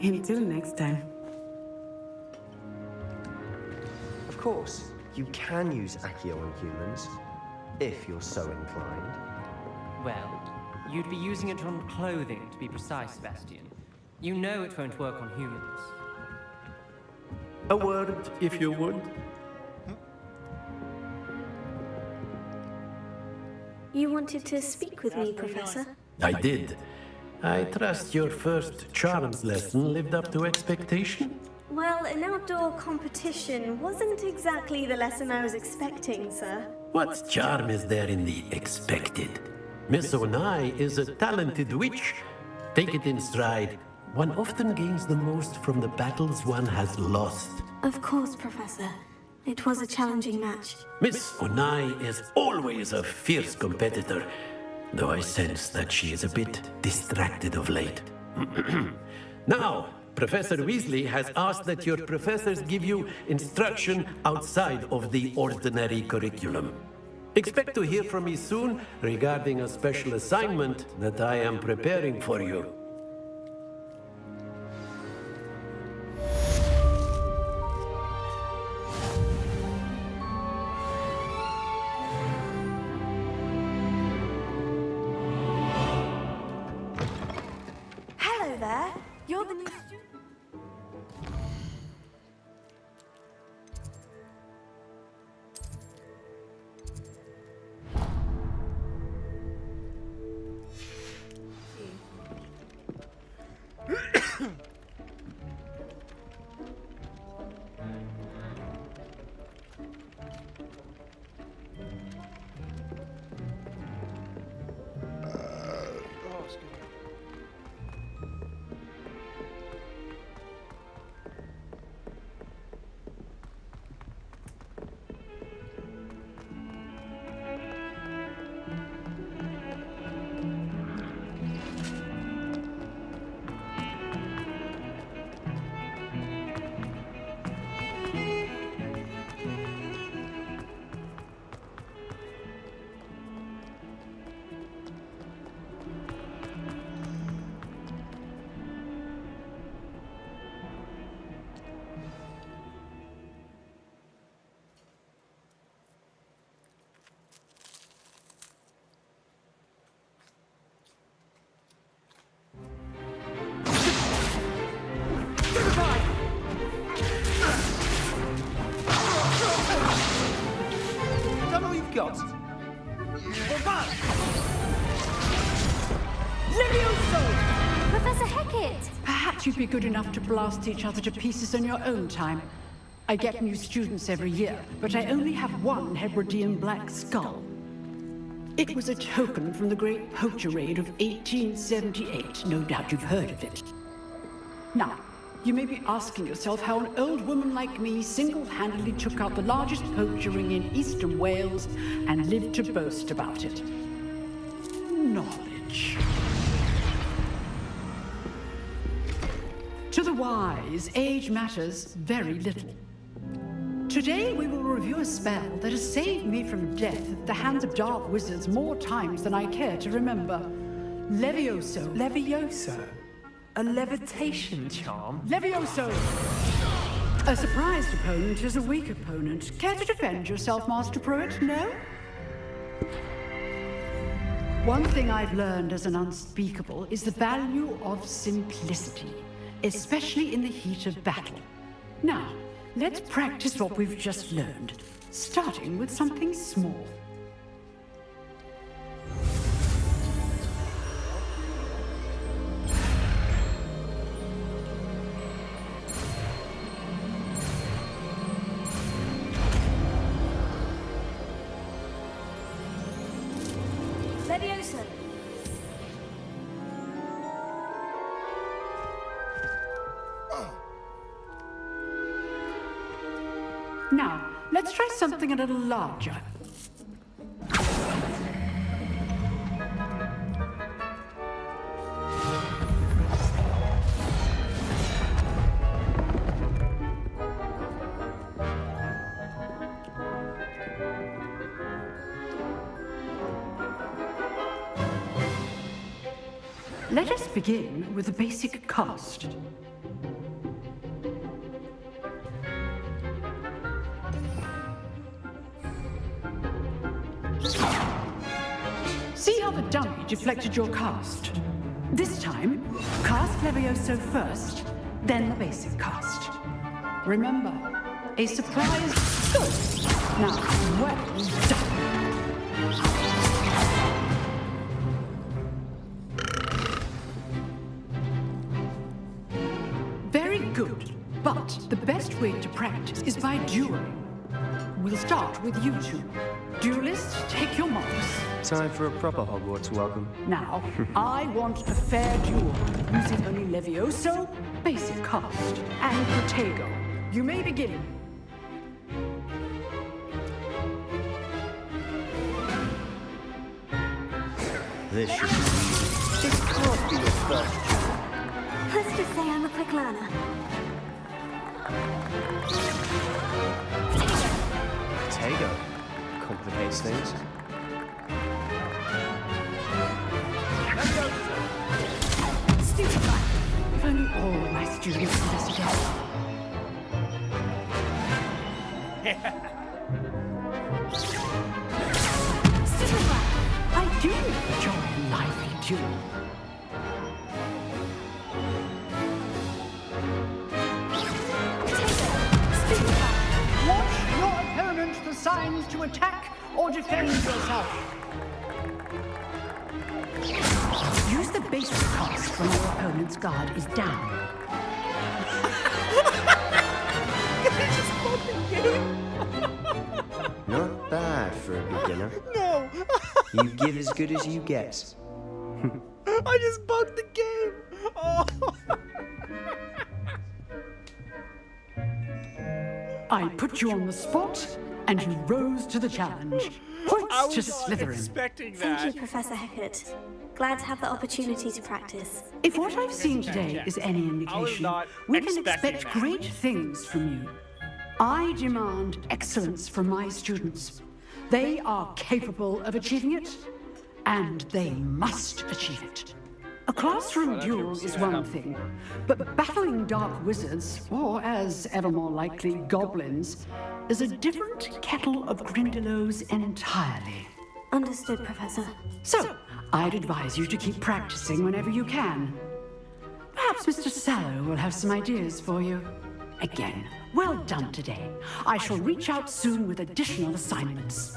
Until next time. Of course, you can use Accio on humans, if you're so inclined. Well, you'd be using it on clothing, to be precise, Sebastian. You know it won't work on humans. A word, if you would. You wanted to speak with me, Professor? I did. I trust your first charms lesson lived up to expectation? Well, an outdoor competition wasn't exactly the lesson I was expecting, sir. What charm is there in the expected? Miss Onai is a talented witch. Take it in stride. One often gains the most from the battles one has lost. Of course, Professor. It was a challenging match. Miss Onai is always a fierce competitor, though I sense that she is a bit distracted of late. Now, Professor Weasley has asked that your professors give you instruction outside of the ordinary curriculum. Expect to hear from me soon regarding a special assignment that I am preparing for you. Hello there. You're the new student. got. Professor Hecat! Perhaps you'd be good enough to blast each other to pieces on your own time. I get new students every year, but I only have one Hebridean black skull. It was a token from the Great Poacher Raid of 1878. No doubt you've heard of it. Now, you may be asking yourself how an old woman like me single-handedly took out the largest poacher ring in eastern Wales and lived to boast about it. Knowledge. To the wise, age matters very little. Today we will review a spell that has saved me from death at the hands of dark wizards more times than I care to remember. Levioso. Levioso? A levitation charm? Levioso! A surprised opponent is a weak opponent. Care to defend yourself, Master Pruitt? No? One thing I've learned as an unspeakable is the value of simplicity, especially in the heat of battle. Now, let's practice what we've just learned, starting with something small. Leviosa. Now, let's try something a little larger. Let us begin with a basic cast. See how the dummy deflected your cast? This time, cast Levioso first, then the basic cast. Remember, a surprise good. Now, well done. Very good, but the best way to practice is by dueling. We'll start with you two. Duelists, take your marks. Time for a proper Hogwarts welcome. Now, I want a fair duel, using only Levioso, basic cast, and Protego. You may begin. This should be easy. This can't be your first duel. Let's just say I'm a quick learner. Protego. Complicates things. Stupefy! If only all of my students did this again. Stupefy! I do enjoy a lively duel. Watch your opponent for signs to attack or defend yourself. Use the basic cast when your opponent's guard is down. Not bad for a beginner. No! You give as good as you get. I just bugged the game! Oh. I put you on the spot, and you rose to the challenge. Points to Slytherin. Thank you, Professor Hecat. Glad to have the opportunity to practice. If what I've seen today is any indication, we can expect great things from you. I demand excellence from my students. They are capable of achieving it, and they must achieve it. A classroom duel is one thing, but battling dark wizards, or as ever more likely, goblins, is a different kettle of Grindylows entirely. Understood, Professor. So, I'd advise you to keep practicing whenever you can. Perhaps Mr. Sallow will have some ideas for you. Again, well done today. I shall reach out soon with additional assignments.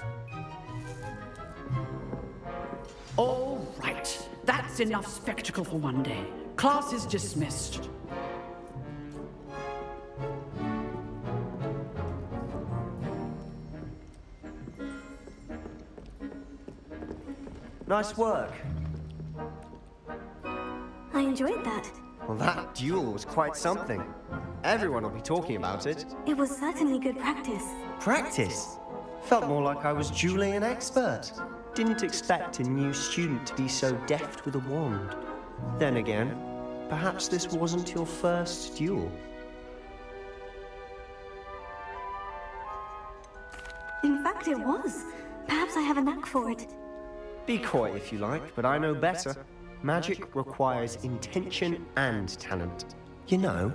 All right. That's enough spectacle for one day. Class is dismissed. Nice work. I enjoyed that. Well, that duel was quite something. Everyone will be talking about it. It was certainly good practice. Practice? Felt more like I was dueling an expert. Didn't expect a new student to be so deft with a wand. Then again, perhaps this wasn't your first duel. what it was. Perhaps I have a knack for it. Be coy if you like, but I know better. Magic requires intention and talent. You know,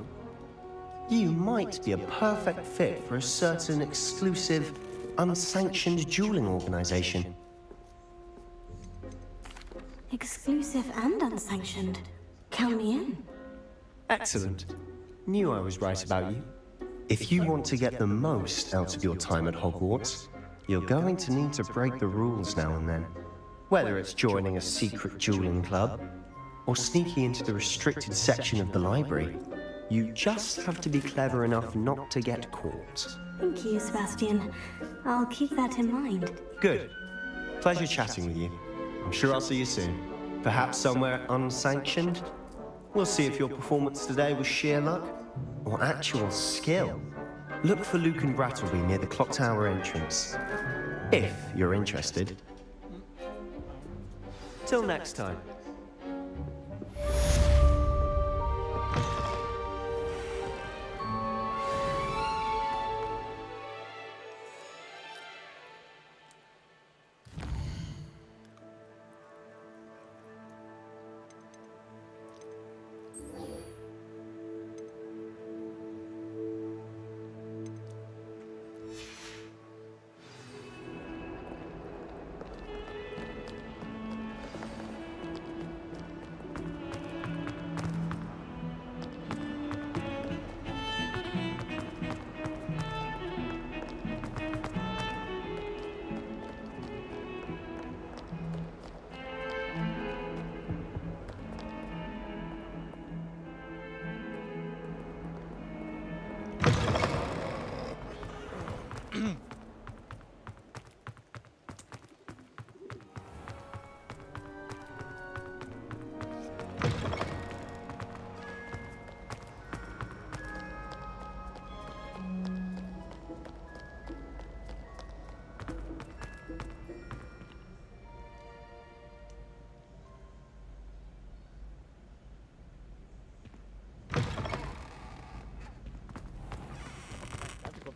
you might be a perfect fit for a certain exclusive, unsanctioned dueling organization. Exclusive and unsanctioned. Count me in. Excellent. Knew I was right about you. If you want to get the most out of your time at Hogwarts, you're going to need to break the rules now and then. Whether it's joining a secret dueling club, or sneaking into the restricted section of the library, you just have to be clever enough not to get caught. Thank you, Sebastian. I'll keep that in mind. Good. Pleasure chatting with you. I'm sure I'll see you soon. Perhaps somewhere unsanctioned? We'll see if your performance today was sheer luck or actual skill. Look for Luke and Brattleby near the clock tower entrance, if you're interested. Till next time.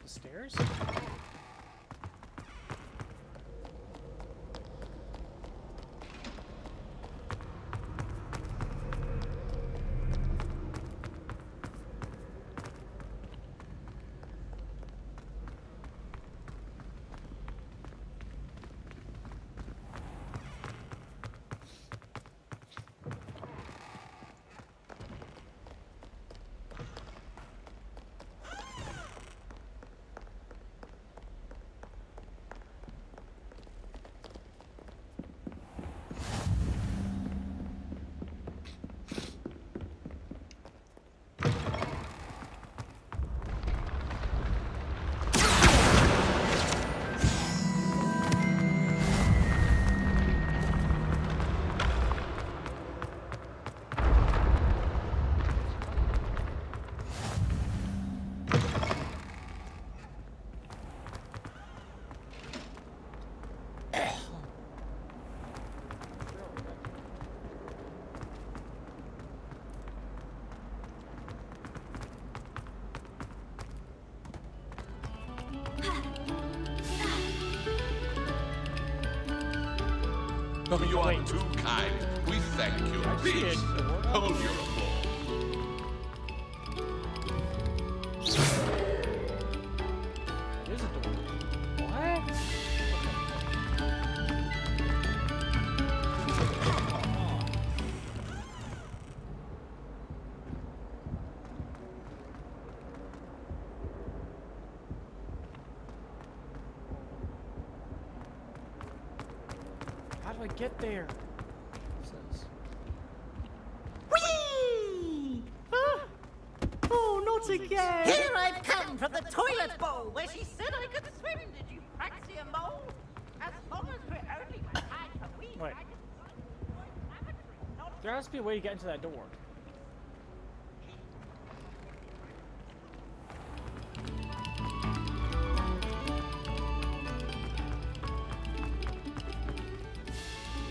Stairs? Oh, you are too kind. We thank you. Please, hold your applause. There's a door. What? How do I get there? Whee! Huh? Oh, not again! Here I've come from the toilet bowl where she said I could swim. Did you praxi a mole? As long as we're only tied for weeks, Wait. I can... There has to be a way to get into that door.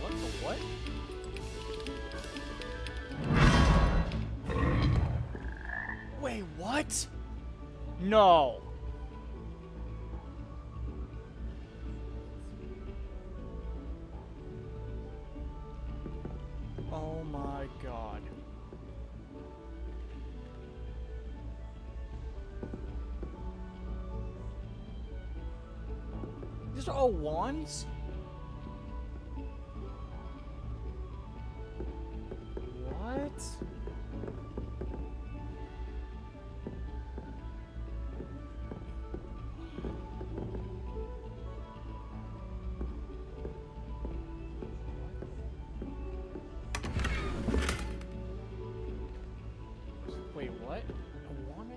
What the what? Wait, what? No. Oh my god. These are all wands? What? Wait, what? A wand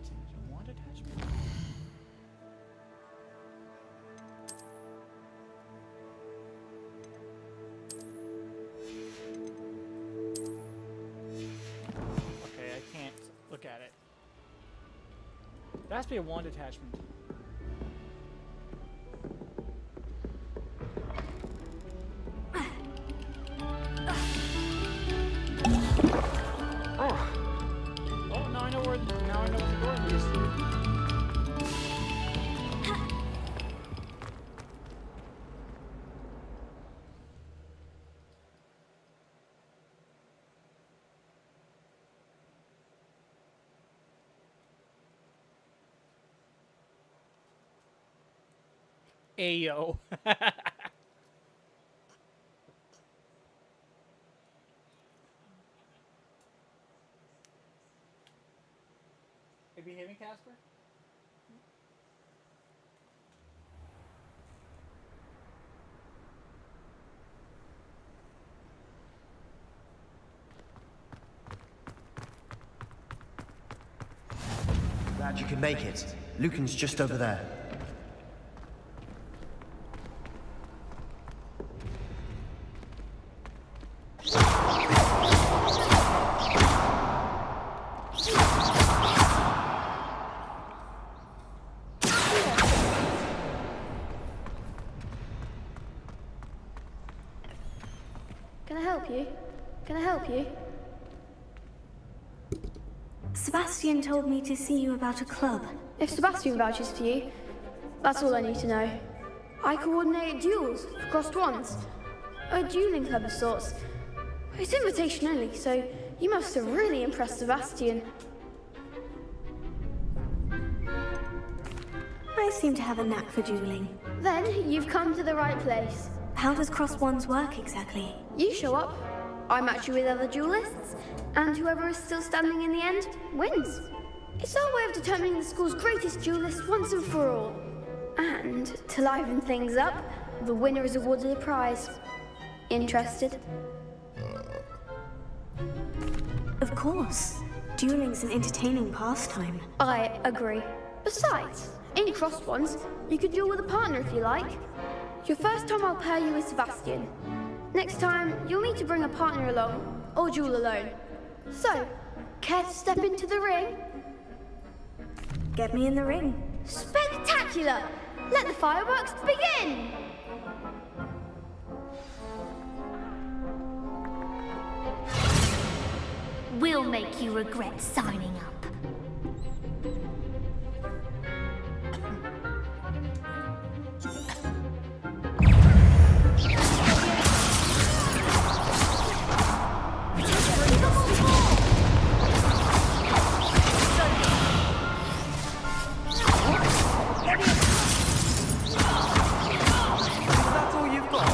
attachment? Okay, I can't look at it. There has to be a wand attachment. Oh! Oh, now I know what the door leads to. Ayo. Have you hit me, Casper? Glad you can make it. Lucan's just over there. Can I help you? Can I help you? Sebastian told me to see you about a club. If Sebastian vouches for you, that's all I need to know. I coordinate duels for crossed wands. A dueling club of sorts. It's invitation only, so you must have really impressed Sebastian. I seem to have a knack for dueling. Then you've come to the right place. How does cross wands work exactly? You show up, I match you with other duelists, and whoever is still standing in the end wins. It's our way of determining the school's greatest duelist once and for all. And to liven things up, the winner is awarded a prize. Interested? Of course. Dueling's an entertaining pastime. I agree. Besides, in crossed wands, you could duel with a partner if you like. Your first time I'll pair you with Sebastian. Next time, you'll need to bring a partner along, or duel alone. So, care to step into the ring? Get me in the ring. Spectacular! Let the fireworks begin! We'll make you regret signing up. That's all you've got?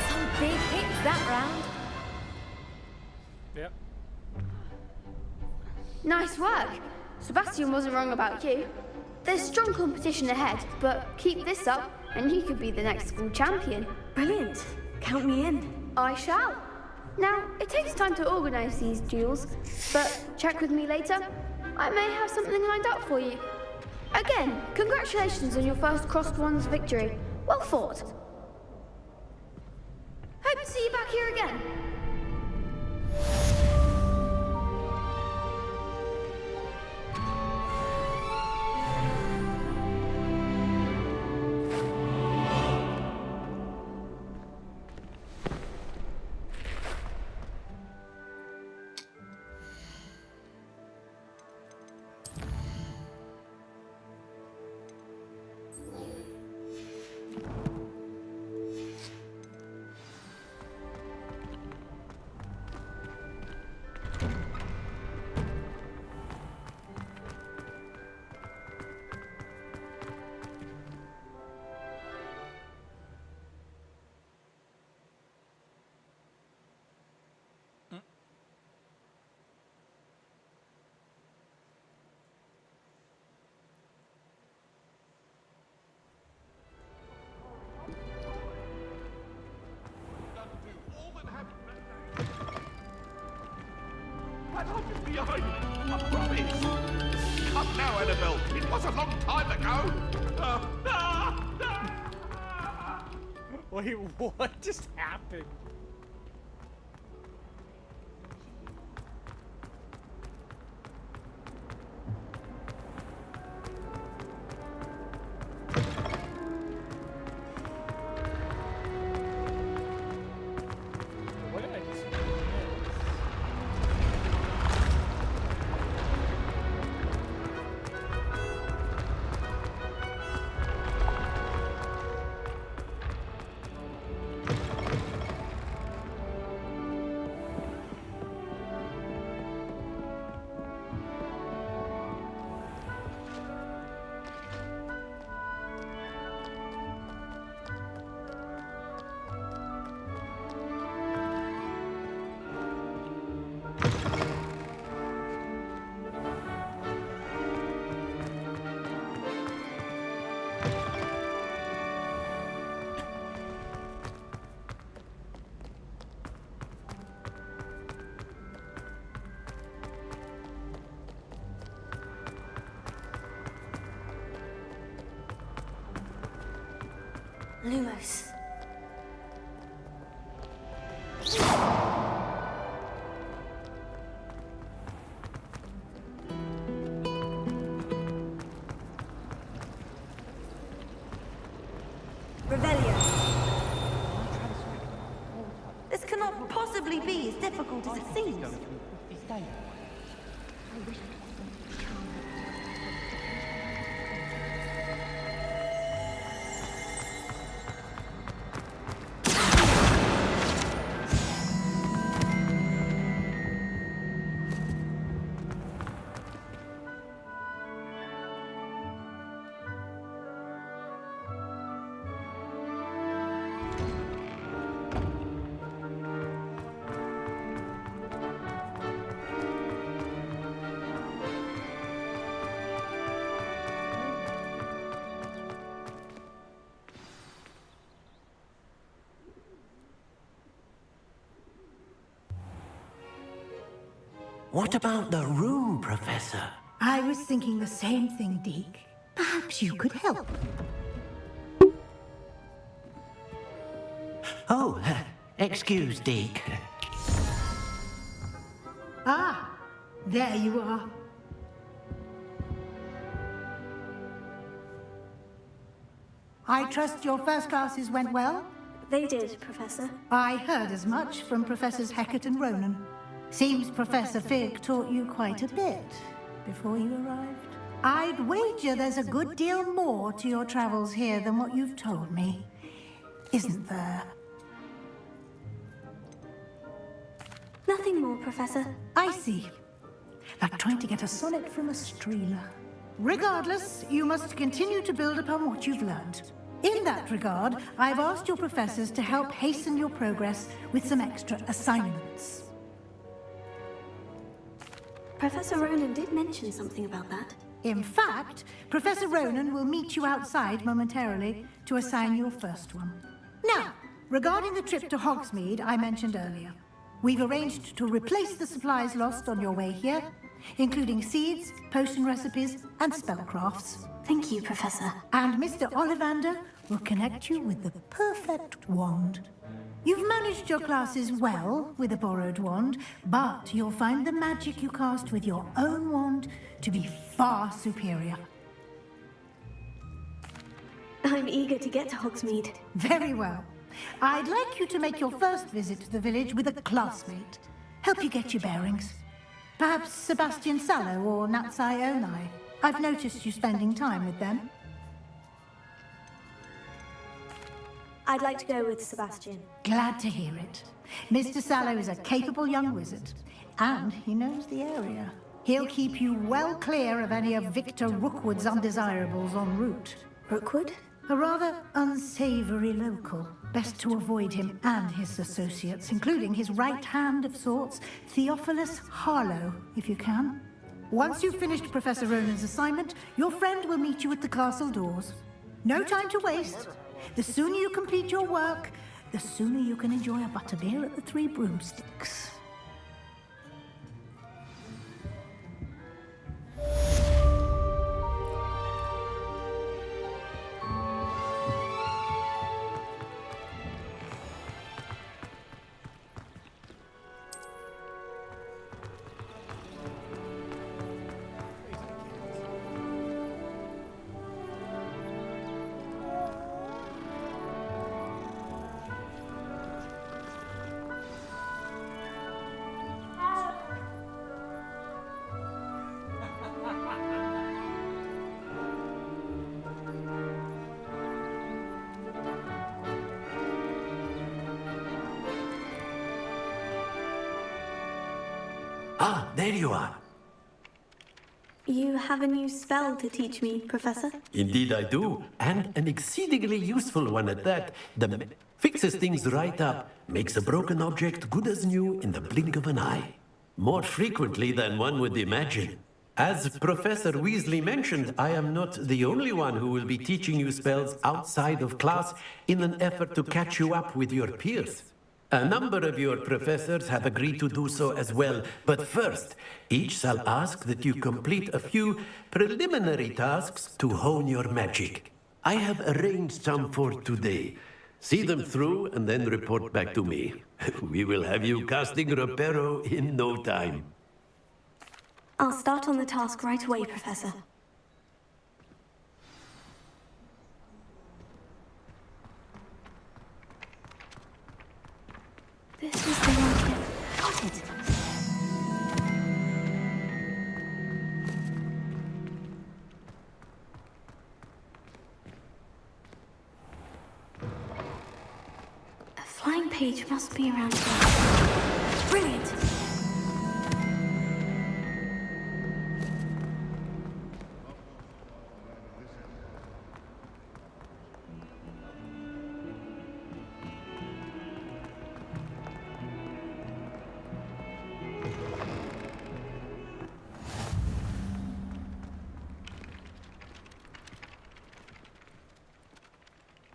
Some big hits that round. Yep. Nice work. Sebastian wasn't wrong about you. There's strong competition ahead, but keep this up and you could be the next school champion. Brilliant. Count me in. I shall. Now, it takes time to organise these duels, but check with me later. I may have something lined up for you. Again, congratulations on your first crossed wands victory. Well fought. Hope to see you back here again. was a long time ago. Wait, what just happened? What did I just miss? Lumos. Revelio. This cannot possibly be as difficult as it seems. What about the room, Professor? I was thinking the same thing, Deke. Perhaps you could help. Oh, excuse, Deke. Ah, there you are. I trust your first classes went well? They did, Professor. I heard as much from Professors Hecat and Ronan. Seems Professor Fig taught you quite a bit before you arrived. I'd wager there's a good deal more to your travels here than what you've told me. Isn't there? Nothing more, Professor. I see. Like trying to get a sonnet from a streeler. Regardless, you must continue to build upon what you've learned. In that regard, I've asked your professors to help hasten your progress with some extra assignments. Professor Ronan did mention something about that. In fact, Professor Ronan will meet you outside momentarily to assign your first one. Now, regarding the trip to Hogsmeade I mentioned earlier, we've arranged to replace the supplies lost on your way here, including seeds, potion recipes, and spellcrafts. Thank you, Professor. And Mr. Ollivander will connect you with the perfect wand. You've managed your classes well with a borrowed wand, but you'll find the magic you cast with your own wand to be far superior. I'm eager to get to Hogsmeade. Very well. I'd like you to make your first visit to the village with a classmate. Help you get your bearings. Perhaps Sebastian Sallow or Natsai Onai. I've noticed you spending time with them. I'd like to go with Sebastian. Glad to hear it. Mr. Sallow is a capable young wizard, and he knows the area. He'll keep you well clear of any of Victor Rookwood's undesirables en route. Rookwood? A rather unsavory local. Best to avoid him and his associates, including his right hand of sorts, Theophilus Harlow, if you can. Once you've finished Professor Ronan's assignment, your friend will meet you at the castle doors. No time to waste. The sooner you complete your work, the sooner you can enjoy a butterbeer at the Three Broomsticks. Ah, there you are. You have a new spell to teach me, Professor? Indeed I do, and an exceedingly useful one at that. Fixes things right up, makes a broken object good as new in the blink of an eye. More frequently than one would imagine. As Professor Weasley mentioned, I am not the only one who will be teaching you spells outside of class in an effort to catch you up with your peers. A number of your professors have agreed to do so as well, but first, each shall ask that you complete a few preliminary tasks to hone your magic. I have arranged some for today. See them through and then report back to me. We will have you casting Reparo in no time. I'll start on the task right away, Professor. This was the one tip. Got it! A flying page must be around here. Brilliant!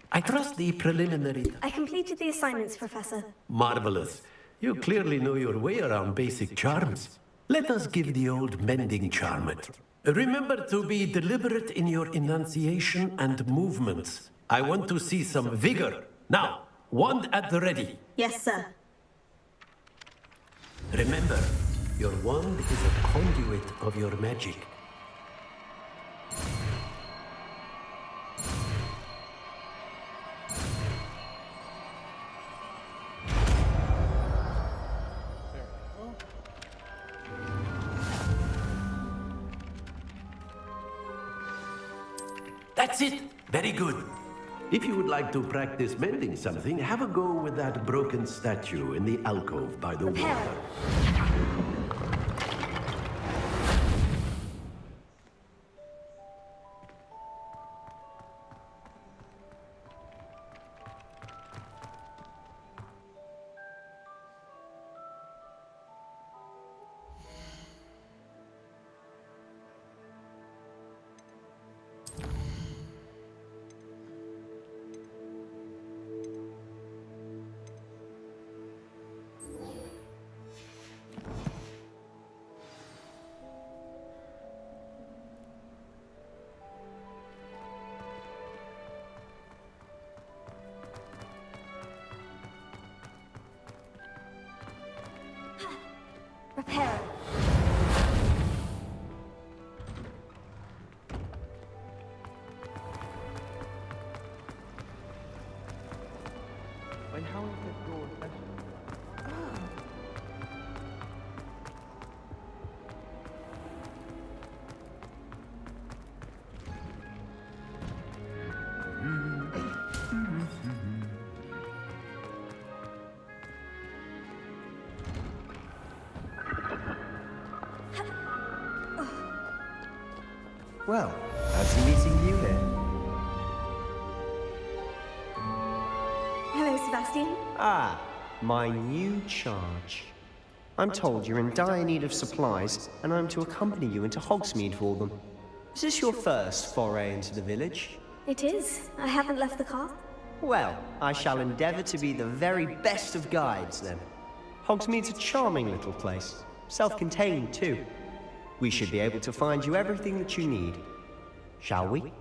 I trust the preliminary... I completed the assignments, Professor. Marvelous. You clearly know your way around basic charms. Let us give the old mending charm it. Remember to be deliberate in your enunciation and movements. I want to see some vigor. Now, wand at the ready. Yes, sir. Remember, your wand is a conduit of your magic. That's it! Very good. If you would like to practice mending something, have a go with that broken statue in the alcove by the water. Repair. And how is that door special? Well, fancy meeting you here. Hello, Sebastian. Ah, my new charge. I'm told you're in dire need of supplies, and I'm to accompany you into Hogsmeade for them. Is this your first foray into the village? It is. I haven't left the car. Well, I shall endeavour to be the very best of guides, then. Hogsmeade's a charming little place. Self-contained, too. We should be able to find you everything that you need. Shall we?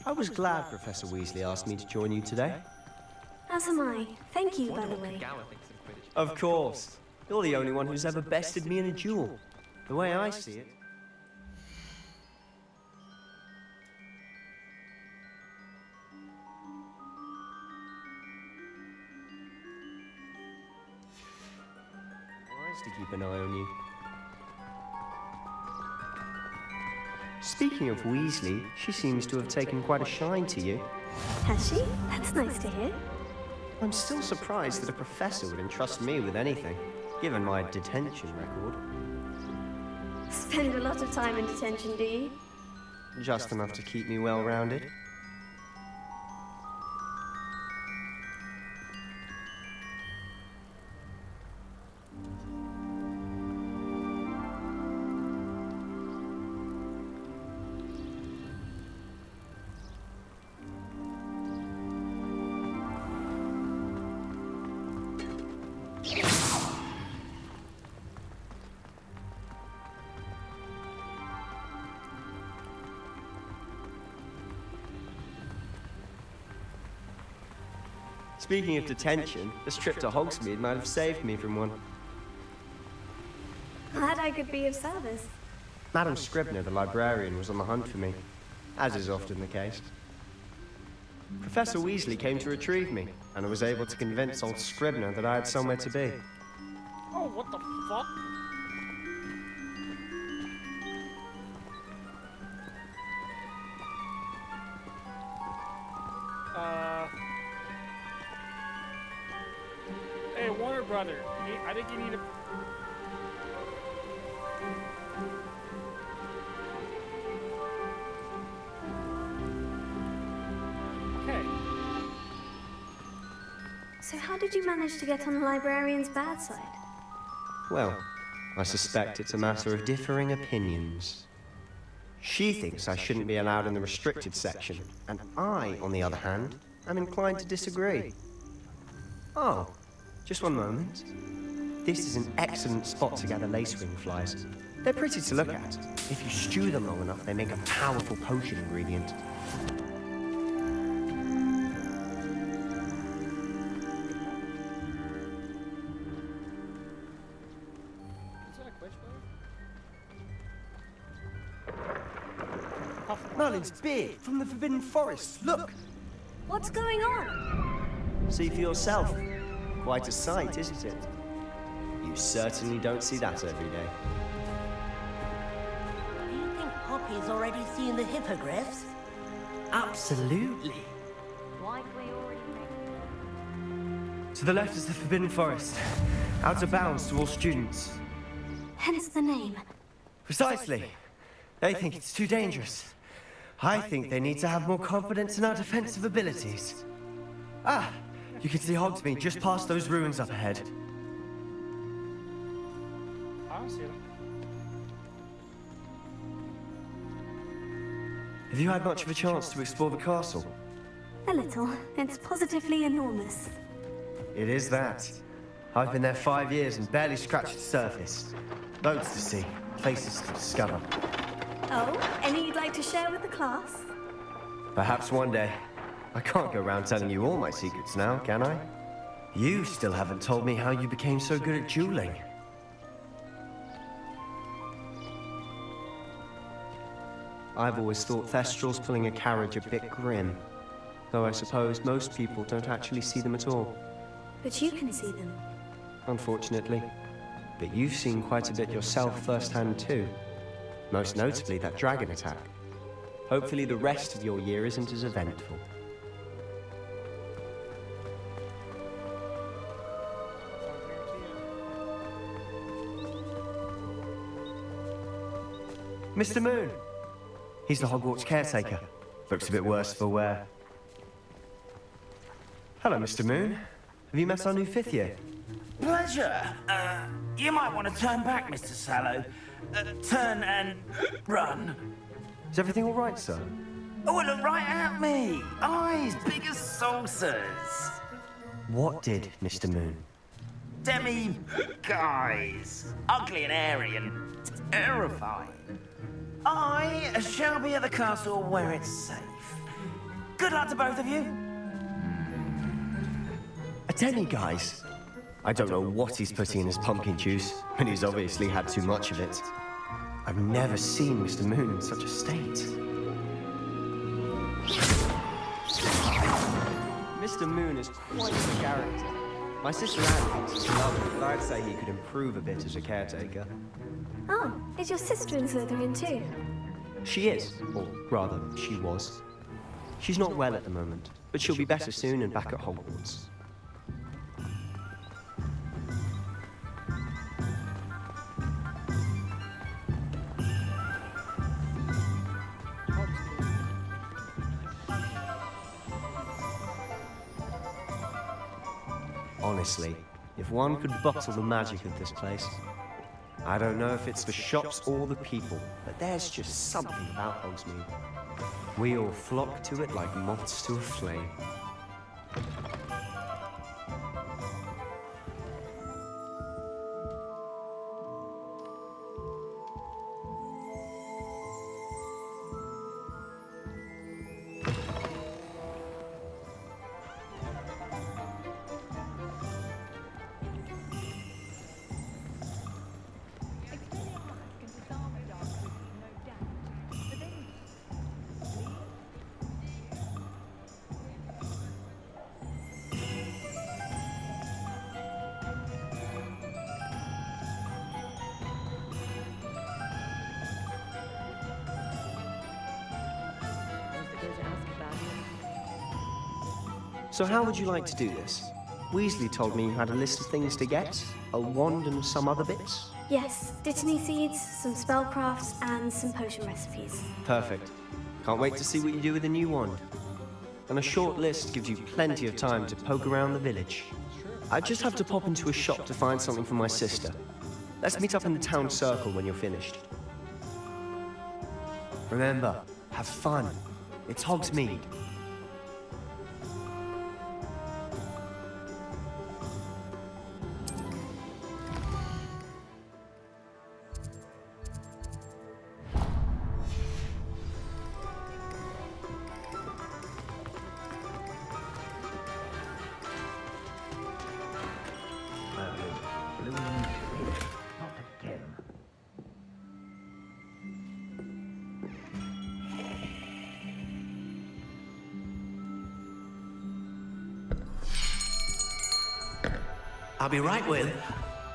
I was glad Professor Weasley asked me to join you today. As am I. Thank you, by the way. Of course. You're the only one who's ever bested me in a duel. The way I see it. Wise to keep an eye on you. Speaking of Weasley, she seems to have taken quite a shine to you. Has she? That's nice to hear. I'm still surprised that a professor would entrust me with anything, given my detention record. Spend a lot of time in detention, do you? Just enough to keep me well-rounded. Speaking of detention, this trip to Hogsmeade might have saved me from one. Glad I could be of service. Madam Scribner, the librarian, was on the hunt for me, as is often the case. Professor Weasley came to retrieve me, and I was able to convince old Scribner that I had somewhere to be. Oh, what the fuck? Hey, Warner Brother, I think you need to... Okay. So how did you manage to get on the librarian's bad side? Well, I suspect it's a matter of differing opinions. She thinks I shouldn't be allowed in the restricted section, and I, on the other hand, am inclined to disagree. Oh, just one moment. This is an excellent spot to gather lacewing flies. They're pretty to look at. If you stew them long enough, they make a powerful potion ingredient. Merlin's beard from the Forbidden Forest. Look! What's going on? See for yourself. Quite a sight, isn't it? You certainly don't see that every day. Do you think Poppy's already seen the hippogriffs? Absolutely. Likely already To the left is the Forbidden Forest. Out of bounds to all students. Hence the name. Precisely. They think it's too dangerous. I think they need to have more confidence in our defensive abilities. Ah, you can see Hogsmeade just past those ruins up ahead. I don't see them. Have you had much of a chance to explore the castle? A little. It's positively enormous. It is that. I've been there 5 years and barely scratched the surface. Loads to see, places to discover. Oh, any you'd like to share with the class? Perhaps one day. I can't go around telling you all my secrets now, can I? You still haven't told me how you became so good at dueling. I've always thought Thestrals pulling a carriage a bit grim, though I suppose most people don't actually see them at all. But you can see them. unfortunately. But you've seen quite a bit yourself firsthand too. Most notably that dragon attack. Hopefully the rest of your year isn't as eventful. Mr. Moon! He's the Hogwarts caretaker. Looks a bit worse for wear. Hello, Mr. Moon. Have you met our new 5th year? Pleasure. You might want to turn back, Mr. Sallow. Turn and run. Is everything all right, sir? Oh, look right at me. Eyes big as saucers. What did, Mr. Moon? Guys. Ugly and airy and terrifying. I shall be at the castle where it's safe. Good luck to both of you. A guys. I don't know what he's putting in his pumpkin juice, and he's obviously had too much of it. I've never seen Mr. Moon in such a state. Mr. Moon is quite a character. My sister Anne thinks he's lovely, but I'd say he could improve a bit as a caretaker. Oh, is your sister in Slytherin too? She is, or rather, she was. She's not well at the moment, but she'll be better soon and back at Hogwarts. Honestly, if one could bottle the magic of this place. I don't know if it's the shops or the people, but there's just something about Hogsmeade. We all flock to it like moths to a flame. So how would you like to do this? Weasley told me you had a list of things to get, a wand and some other bits. Yes, Dittany seeds, some spellcrafts, and some potion recipes. Perfect. Can't wait to see what you do with the new wand. And a short list gives you plenty of time to poke around the village. I just have to pop into a shop to find something for my sister. Let's meet up in the town circle when you're finished. Remember, have fun. It's Hogsmeade. I'll be right with...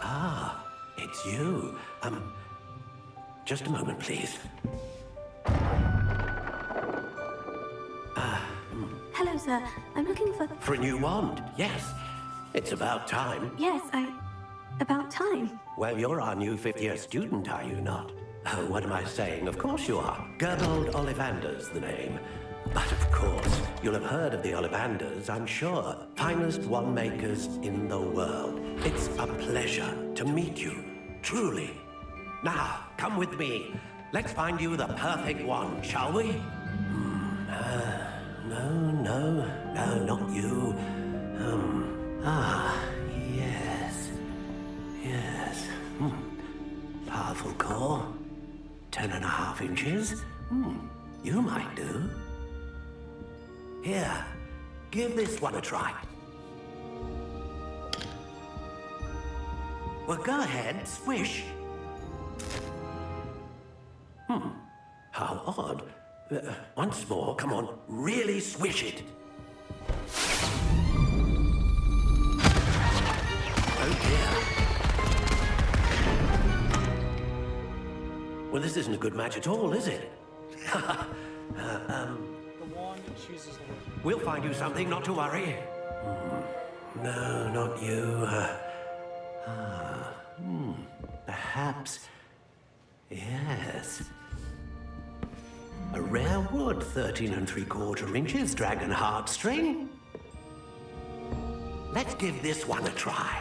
Ah, it's you. Just a moment, please. Hello, sir. I'm looking for... For a new wand, yes. It's about time. Yes, about time. Well, you're our new 5th-year student, are you not? Oh, what am I saying? Of course you are. Gerbold Ollivander's the name. But of course, you'll have heard of the Ollivanders, I'm sure. Finest wand makers in the world. It's a pleasure to meet you, truly. Now, come with me. Let's find you the perfect wand, shall we? No, not you. Yes. Powerful core. 10.5 inches. You might do. Here, give this one a try. Well, go ahead, swish. How odd. Once more, come on, really swish it. Oh dear. Well, this isn't a good match at all, is it? The wand chooses the word. We'll find you something, not to worry. No, not you. Perhaps. Yes. A rare wood, 13 3/4 inches, dragon heartstring. Let's give this one a try.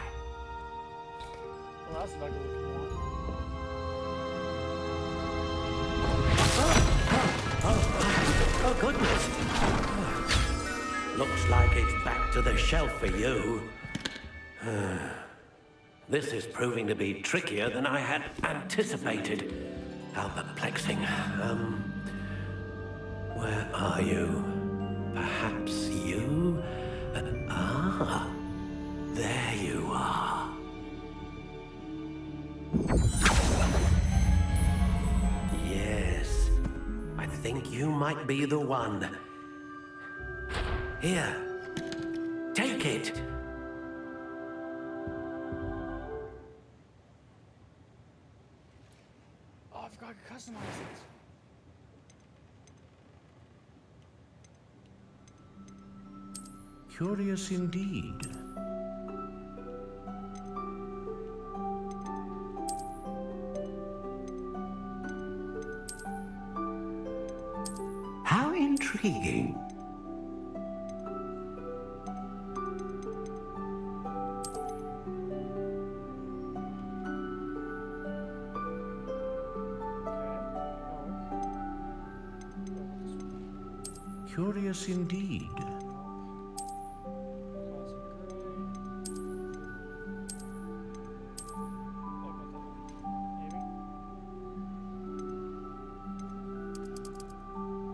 Well, that's not a good looking one. Oh, goodness. Looks like it's back to the shelf for you. This is proving to be trickier than I had anticipated. How perplexing. Where are you? Perhaps you? There you are. Yes, I think you might be the one. Here, take it. Oh, I forgot to customize it. Curious indeed. How intriguing. Curious indeed.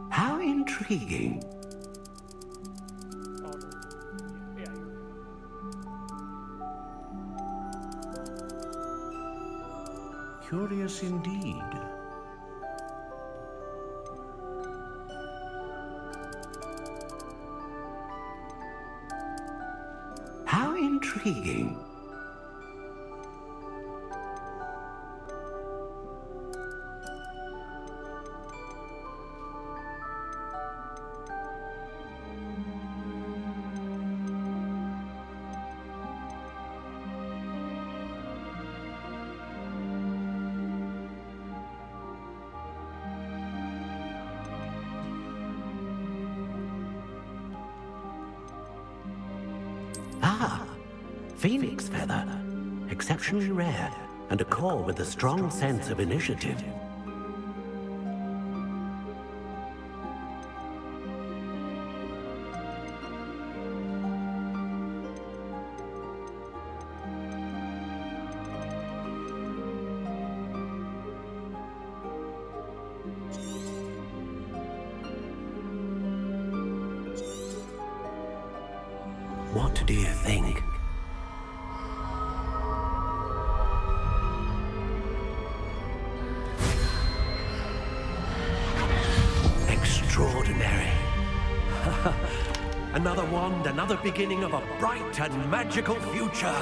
How intriguing. Curious indeed. How intriguing. Phoenix feather. Exceptionally rare, and a core with a strong sense of initiative. What do you think? Extraordinary. Another wand, another beginning of a bright and magical future.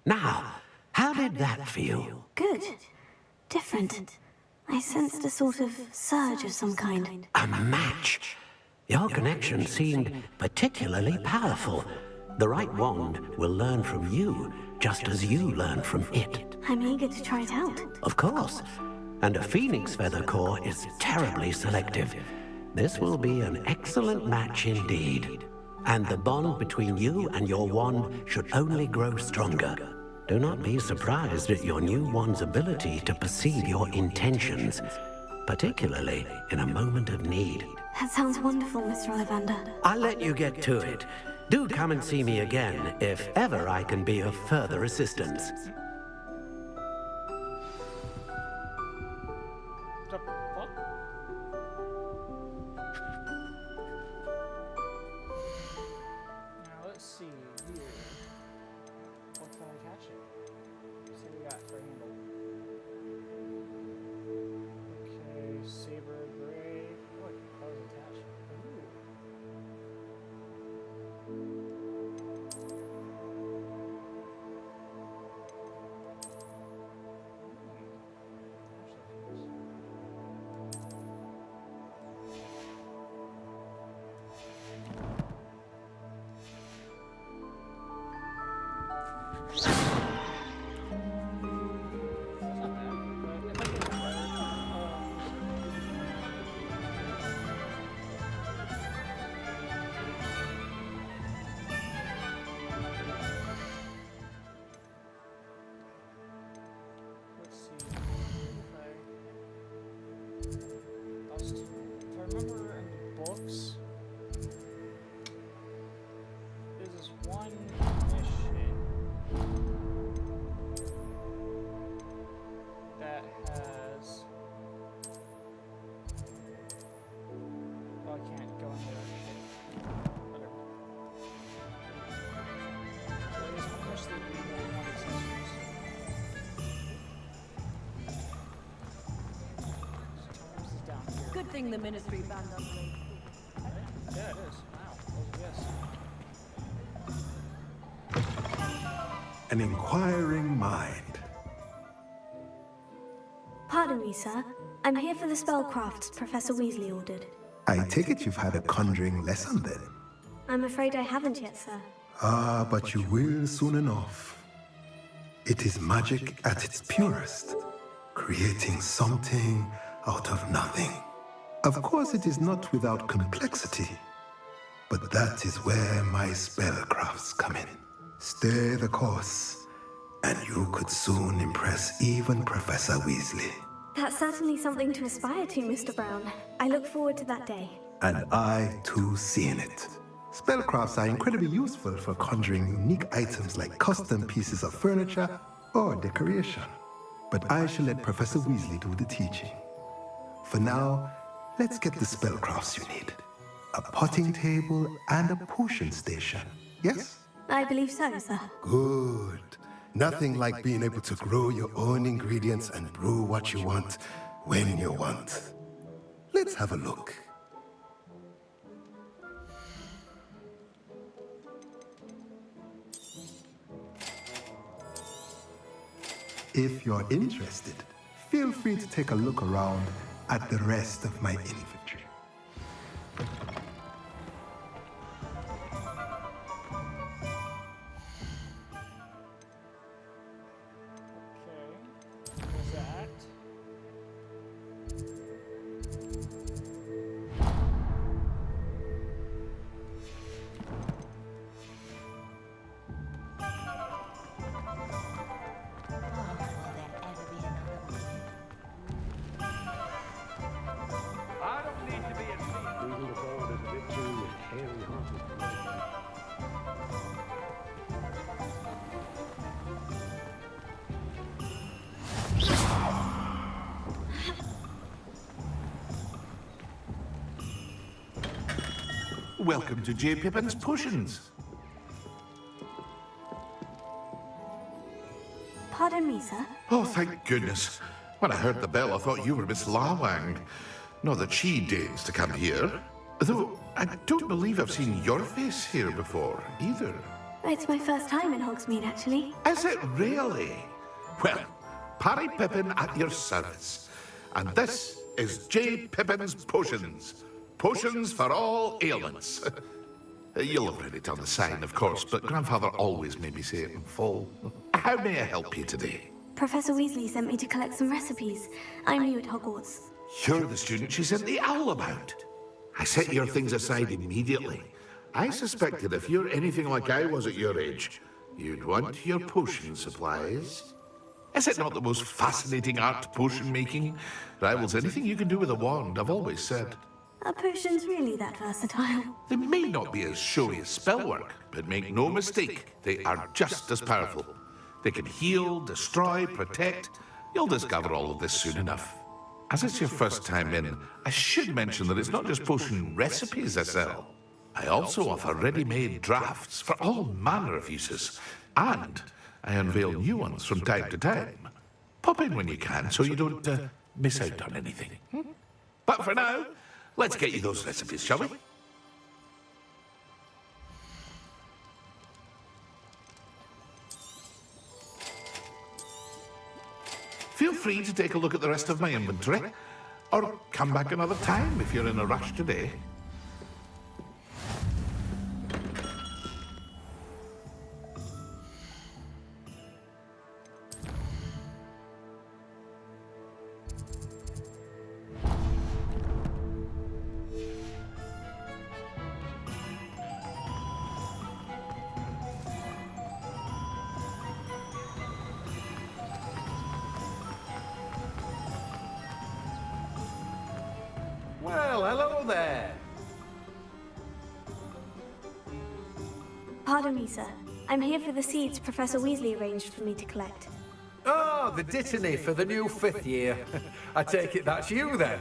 Now, how did that feel? Good. Different. I sensed a sort of surge of some kind. A match. Your connection seemed particularly powerful. The right wand will learn from you, just as you learn from it. I'm eager to try it out. Of course. And a phoenix feather core is terribly selective. This will be an excellent match indeed. And the bond between you and your wand should only grow stronger. Do not be surprised at your new wand's ability to perceive your intentions, particularly in a moment of need. That sounds wonderful, Mr. Ollivander. I'll let you get to it. Do come and see me again if ever I can be of further assistance. Now let's see here. What can I catch it? Let's see what we got for a handle. Okay, saber gray. Look, that was attached. Ooh. If I remember in the books, there's this one mission that has. Oh, I can't go in there. Whatever. There's one mission that you really want accessories. This is down here. Good thing the Ministry banned us late. Yeah, it is. Wow. Oh, yes. An inquiring mind. Pardon me, sir. I'm here for the spellcrafts Professor Weasley ordered. I take it you've had a conjuring lesson then? I'm afraid I haven't yet, sir. Ah, but you will soon enough. It is magic at its purest, creating something out of nothing. Of course, it is not without complexity, but that is where my spellcrafts come in. Stay the course, and you could soon impress even Professor Weasley. That's certainly something to aspire to, Mr. Brown. I look forward to that day. And I, too, see in it. Spellcrafts are incredibly useful for conjuring unique items like custom pieces of furniture or decoration. But I shall let Professor Weasley do the teaching. For now, let's get the spellcrafts you need. A potting table and a potion station, yes? I believe so, sir. Good. Nothing like being able to grow your own ingredients and brew what you want when you want. Let's have a look. If you're interested, feel free to take a look around at the rest of my inventory. There's that. I don't need to be a Moving forward is a bit too hairy-hearted. Welcome to J. Pippin's Potions. Pardon me, sir. Oh, thank goodness. When I heard the bell, I thought you were Miss Lawang. Not that she deigns to come here. Though, I don't believe I've seen your face here before, either. It's my first time in Hogsmeade, actually. Is it really? Well, Parry Pippin at your service. And this is J. Pippin's Potions. Potions for all ailments. You'll have read it on the sign, of course, but Grandfather always made me say it in full. How may I help you today? Professor Weasley sent me to collect some recipes. I'm new at Hogwarts. You're the student she sent the owl about. I set your things aside immediately. I suspected if you're anything like I was at your age, you'd want your potion supplies. Is it not the most fascinating art, potion making? Rivals anything you can do with a wand, I've always said. Are potions really that versatile? They may not be as showy as spellwork, but make no mistake, they are just as powerful. They can heal, destroy, protect. You'll discover all of this soon enough. As it's your first time in, I should mention that it's not just potion recipes I sell. I also offer ready-made drafts for all manner of uses, and I unveil new ones from time to time. Pop in when you can so you don't miss out on anything. But for now, let's get you those recipes, shall we? Feel free to take a look at the rest of my inventory, or come back another time if you're in a rush today. Well, hello there. Pardon me, sir. I'm here for the seeds Professor Weasley arranged for me to collect. Oh, the dittany for the new 5th year. I take it that's you then.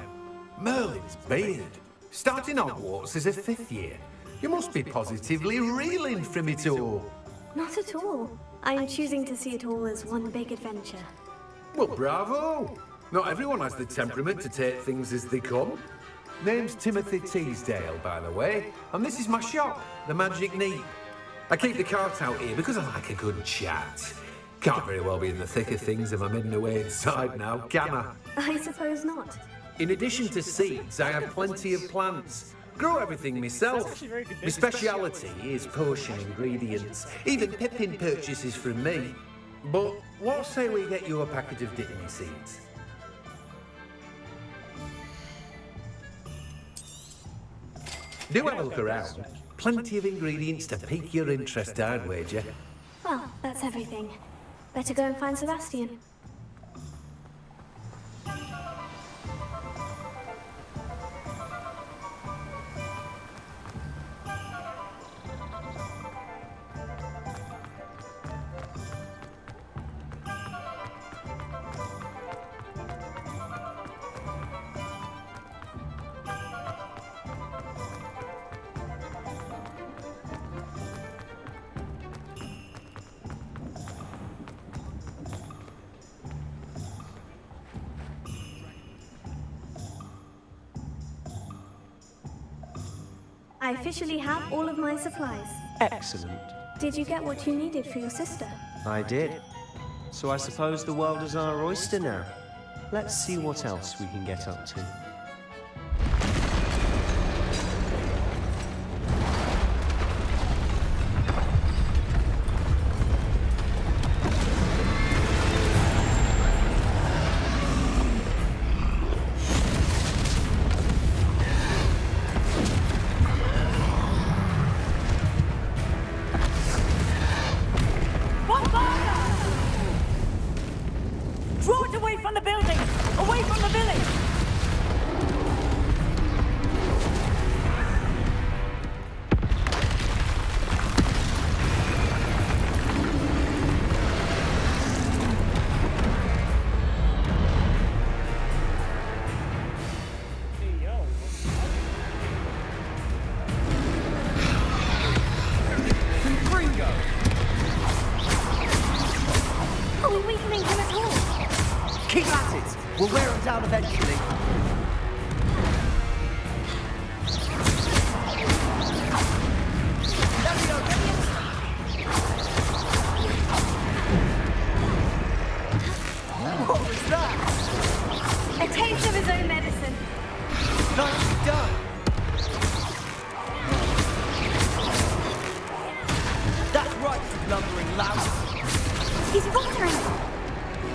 Merlin's beard. Starting Hogwarts as a 5th year. You must be positively reeling from it all. Not at all. I am choosing to see it all as one big adventure. Well, bravo. Not everyone has the temperament to take things as they come. Name's Timothy Teasdale, by the way, and this is my shop, the Magic Neep. I keep the cart out here because I like a good chat. Can't very well be in the thick of things if I'm hidden away inside now, can I? I suppose not. In addition to seeds, I have plenty of plants. Grow everything myself. My speciality is potion ingredients. Even Pippin purchases from me. But what say we get you a packet of dittany seeds? Do have a look around. Plenty of ingredients to pique your interest, I'd wager. Well, that's everything. Better go and find Sebastian. I officially have all of my supplies. Excellent. Did you get what you needed for your sister? I did. So I suppose the world is our oyster now. Let's see what else we can get up to. Draw it away from the building! Away from the village! Are we weakening him at all? Keep at it! We'll wear him down eventually. What was that? A taste of his own medicine. Nicely done. That's right, you lumbering louse. He's faltering.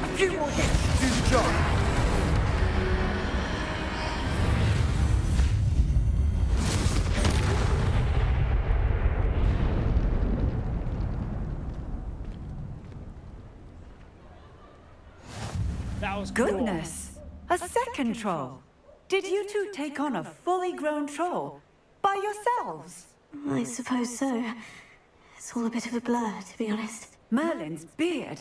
A few more hits to do the job. That was Goodness! A second troll! Did you two take on a fully grown troll? By yourselves? I suppose so. It's all a bit of a blur, to be honest. Merlin's beard.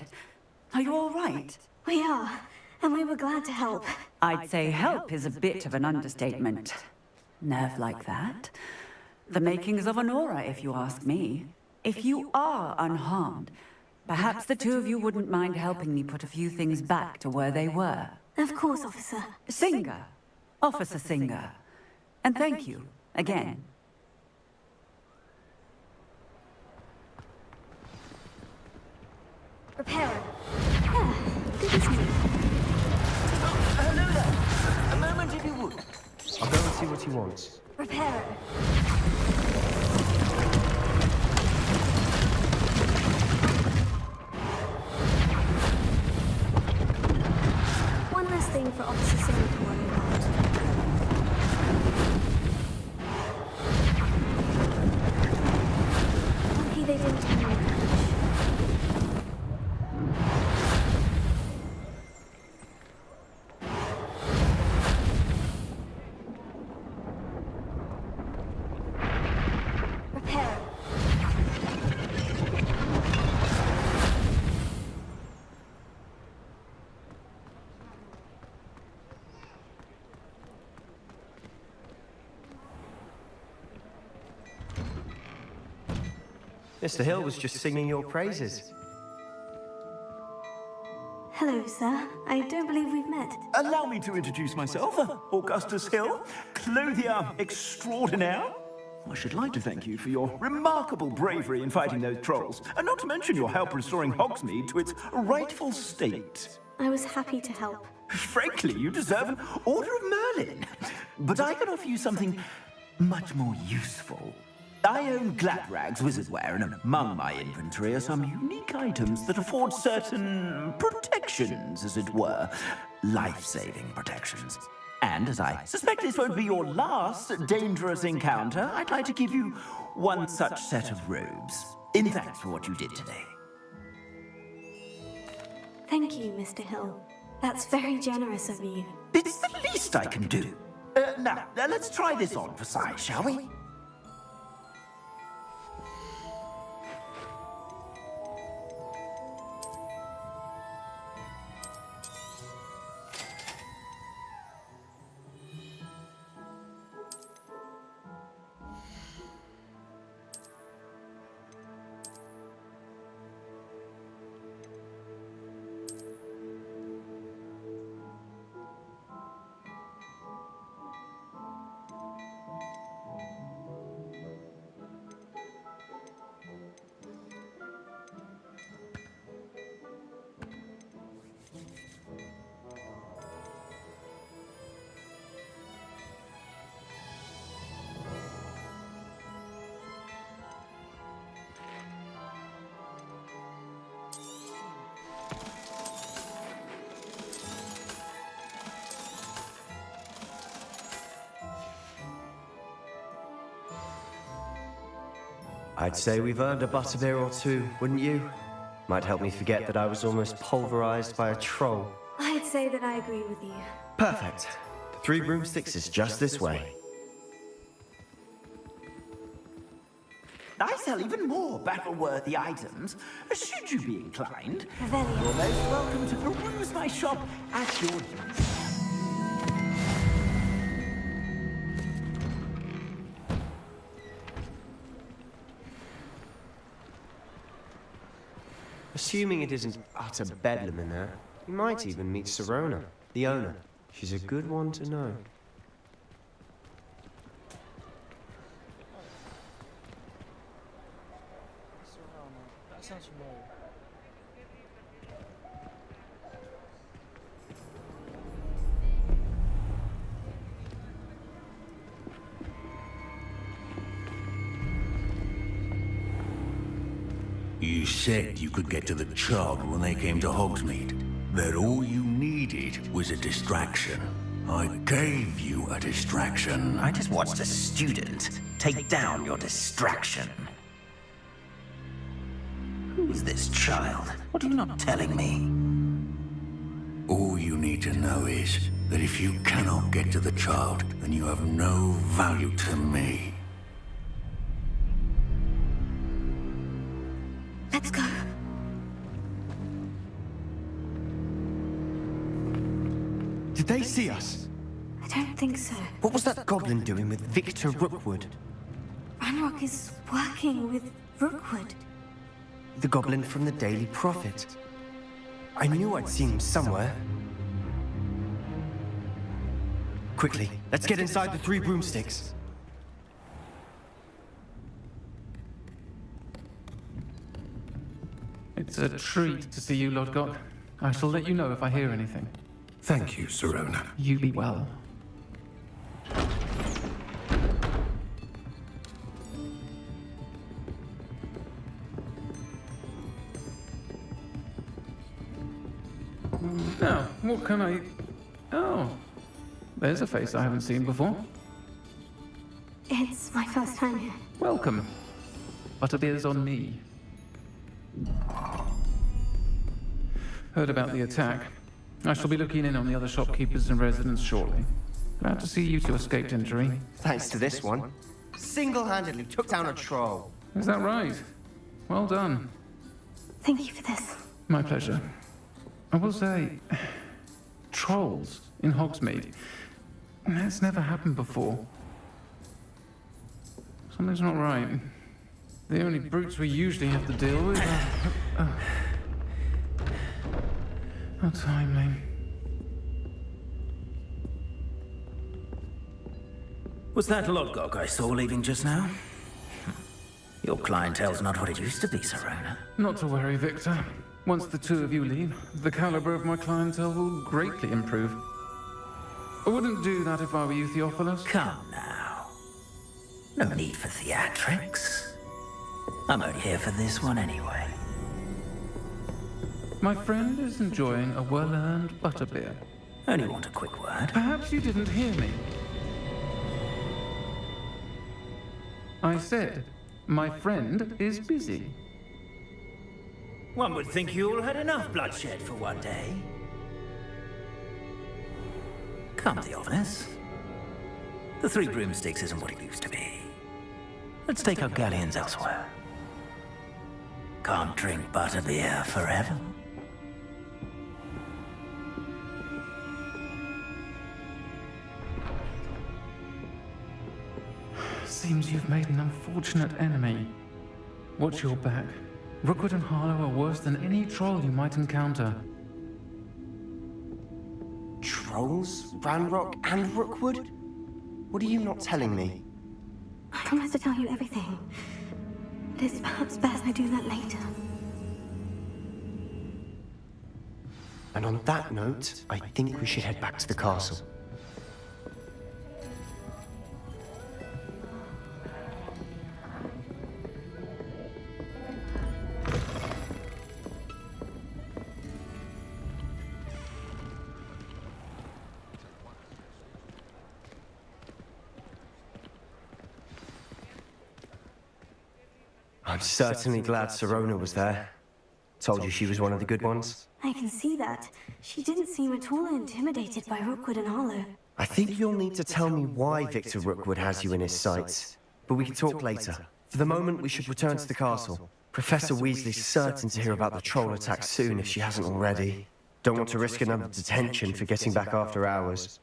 Are you all right? We are, and we were glad to help. I'd say help is a bit of an understatement. Nerve like that? The makings of an aura, if you ask me. If you are unharmed, perhaps the two of you wouldn't mind helping me put a few things back to where they were. Of course, officer. Singer. Officer Singer. And thank you, again. Repairer. Ah, good to see you. Hello there. A moment if you would. I'll go and see what he wants. Repairer. One less thing for Officer Singer to worry about. Lucky they didn't tell me that. Mr. Hill was just singing your praises. Hello, sir. I don't believe we've met. Allow me to introduce myself, Augustus Hill, clothier extraordinaire. I should like to thank you for your remarkable bravery in fighting those trolls, and not to mention your help restoring Hogsmeade to its rightful state. I was happy to help. Frankly, you deserve an Order of Merlin. But I can offer you something much more useful. I own Gladrag's wizardware, and among my inventory are some unique items that afford certain protections, as it were. Life-saving protections. And as I suspect this won't be your last dangerous encounter, I'd like to give you one such set of robes. In thanks for what you did today. Thank you, Mr. Hill. That's very generous of you. It's the least I can do. Now, let's try this on for size, shall we? I'd say we've earned a butterbeer or two, wouldn't you? Might help me forget that I was almost pulverized by a troll. I'd say that I agree with you. Perfect. The 3 broomsticks is just this way. I sell even more battle-worthy items, should you be inclined. Revelio. You're most welcome to peruse my shop at your leisure. Assuming it isn't utter bedlam in there, you might even meet Sirona, the owner. She's a good one to know. That sounds familiar. You said you could get to the child when they came to Hogsmeade. That all you needed was a distraction. I gave you a distraction. I just watched a student take down your distraction. Who is this child? What are you not telling me? All you need to know is that if you cannot get to the child, then you have no value to me. Let's go. Did they see us? I don't think so. What was that goblin doing with Victor Rookwood? Ranrock is working with Rookwood. The goblin from the Daily Prophet. I knew I'd seen him somewhere. Quickly, let's get inside the 3 broomsticks. It's a treat to see you, Lord God. I shall let you know if I hear anything. Thank you, Sirona. You be well. Now, what can I... Oh, there's a face I haven't seen before. It's my first time here. Welcome. Butterbeer's on me. Heard about the attack. I shall be looking in on the other shopkeepers and residents shortly. Glad to see you two escaped injury. Thanks to this one. Single-handedly took down a troll. Is that right? Well done. Thank you for this. My pleasure. I will say, trolls in Hogsmeade. That's never happened before. Something's not right. The only brutes we usually have to deal with are timely. Was that Lodgok I saw leaving just now? Your clientele's not what it used to be, Serona. Not to worry, Victor. Once the two of you leave, the caliber of my clientele will greatly improve. I wouldn't do that if I were you, Theophilus. Come now. No need for theatrics. I'm only here for this one anyway. My friend is enjoying a well-earned butterbeer. Only want a quick word. Perhaps you didn't hear me. I said, my friend is busy. One would think you all had enough bloodshed for one day. Come, Theophilus. The Three Broomsticks isn't what it used to be. Let's take our galleons elsewhere. Can't drink butterbeer forever. Seems you've made an unfortunate enemy. Watch your back. Rookwood and Harlow are worse than any troll you might encounter. Trolls? Ranrock and Rookwood? What are you not telling me? I promise to tell you everything. But it's perhaps best I do that later. And on that note, I think we should head back to the castle. I'm certainly glad Serona was there. Told you she was one of the good ones. I can see that. She didn't seem at all intimidated by Rookwood and Harlow. I think you'll need to tell me why Victor Rookwood has you in his sights. But we can talk later. For the moment, we should return to the castle. Professor Weasley's certain to hear about the troll attack soon if she hasn't already. Don't want to risk another detention for getting back after hours.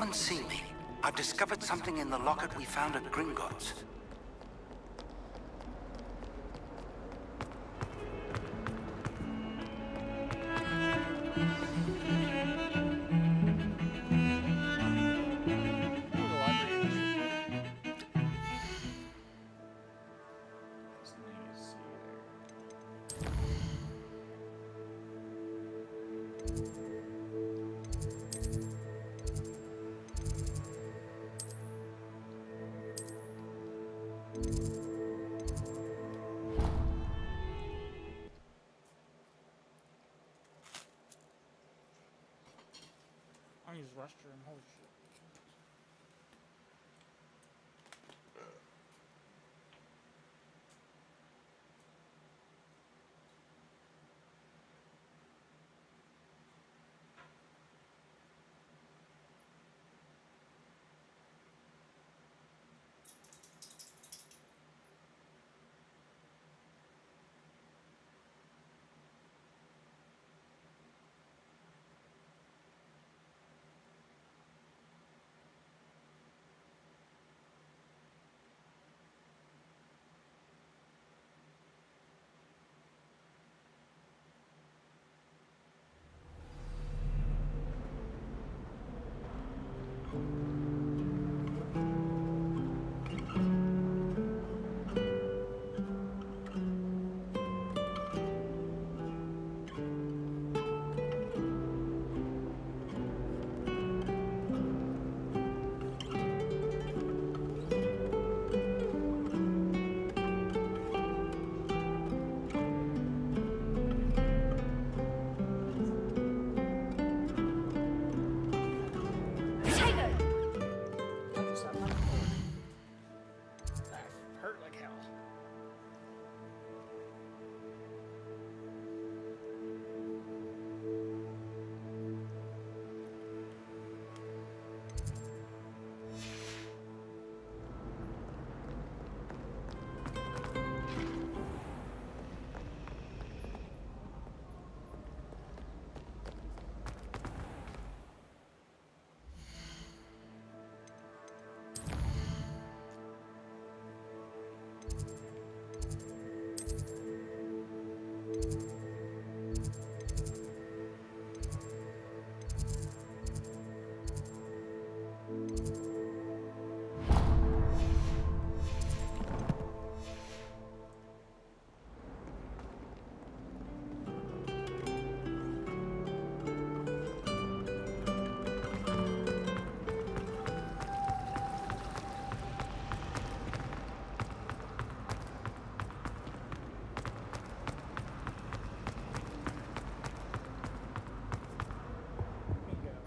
Come and see me. I've discovered something in the locket we found at Gringotts. I use restroom, holy shit.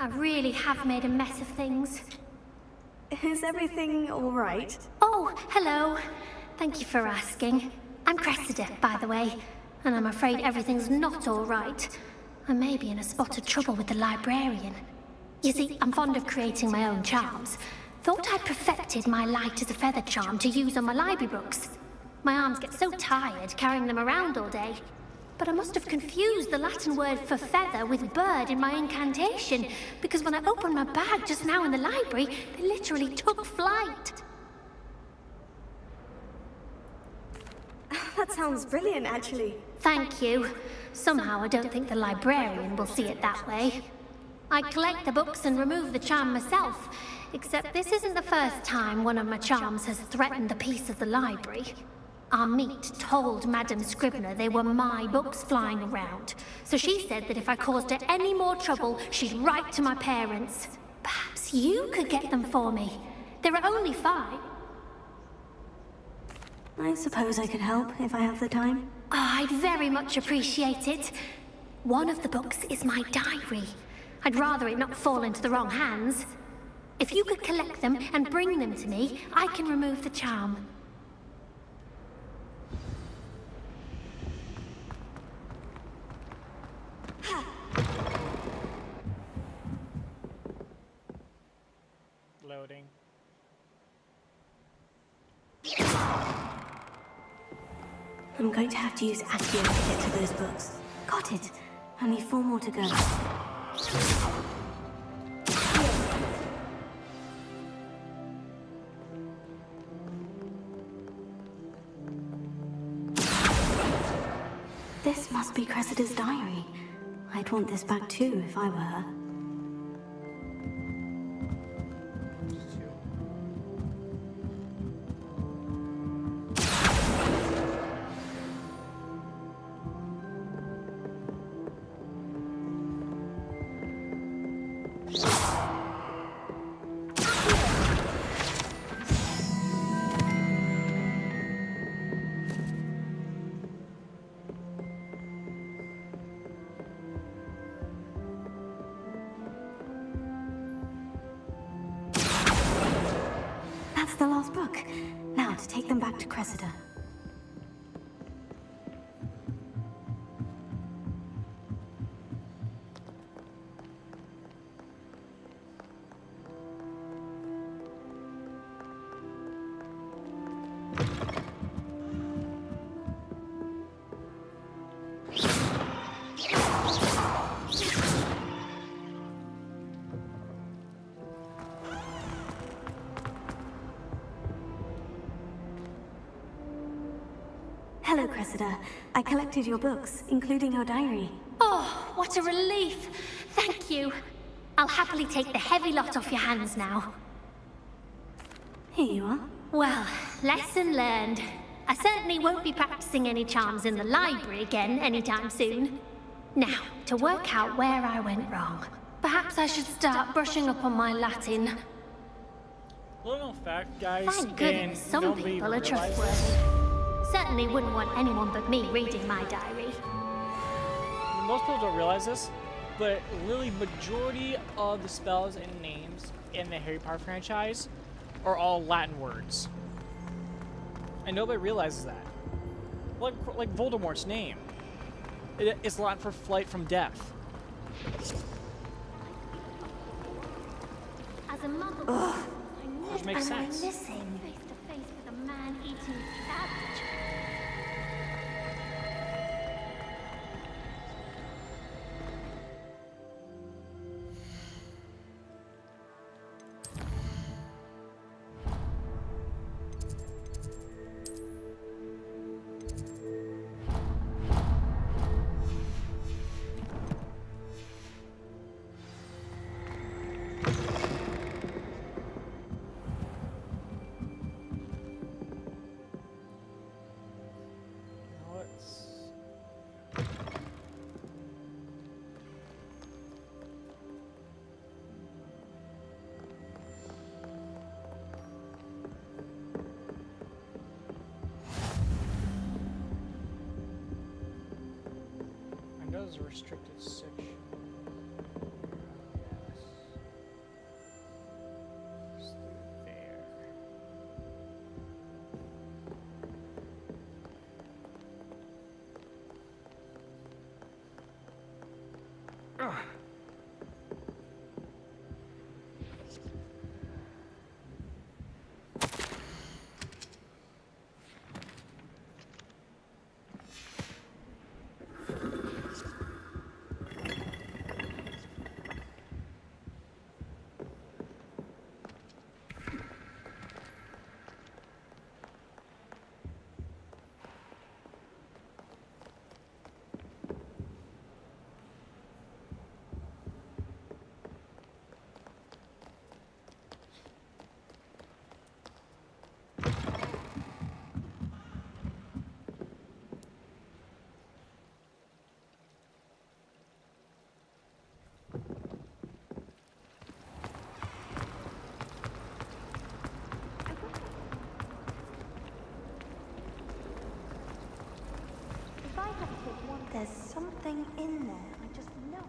I really have made a mess of things. Is everything all right? Oh, hello. Thank you for asking. I'm Cressida, by the way, and I'm afraid everything's not all right. I may be in a spot of trouble with the librarian. You see, I'm fond of creating my own charms. Thought I'd perfected my light as a feather charm to use on my library books. My arms get so tired carrying them around all day. But I must have confused the Latin word for feather with bird in my incantation, because when I opened my bag just now in the library, they literally took flight. That sounds brilliant, actually. Thank you. Somehow I don't think the librarian will see it that way. I collect the books and remove the charm myself, except this isn't the first time one of my charms has threatened the peace of the library. Our meet told Madame Scribner they were my books flying around, so she said that if I caused her any more trouble, she'd write to my parents. Perhaps you could get them for me. There are only 5. I suppose I could help if I have the time. Oh, I'd very much appreciate it. One of the books is my diary. I'd rather it not fall into the wrong hands. If you could collect them and bring them to me, I can remove the charm. Loading. I'm going to have to use Accio to get to those books. Got it. Only 4 more to go. This must be Cressida's diary. I'd want this back too if I were her. That's the last book. Now to take them back to Cressida. Hello, Cressida. I collected your books, including your diary. Oh, what a relief. Thank you. I'll happily take the heavy lot off your hands now. Here you are. Well, lesson learned. I certainly won't be practicing any charms in the library again anytime soon. Now, to work out where I went wrong. Perhaps I should start brushing up on my Latin. Little known fact, guys. Thank goodness some people are trustworthy. Certainly wouldn't want anyone but me reading my diary. Most people don't realize this, but literally majority of the spells and names in the Harry Potter franchise are all Latin words. And nobody realizes that. Like Voldemort's name. It's Latin for flight from death. As a mother, Which makes sense. Missing face to face with a man-eating cabbage. There's a restricted section. Yes. It's through there. Ugh. There's something in there, I just know it.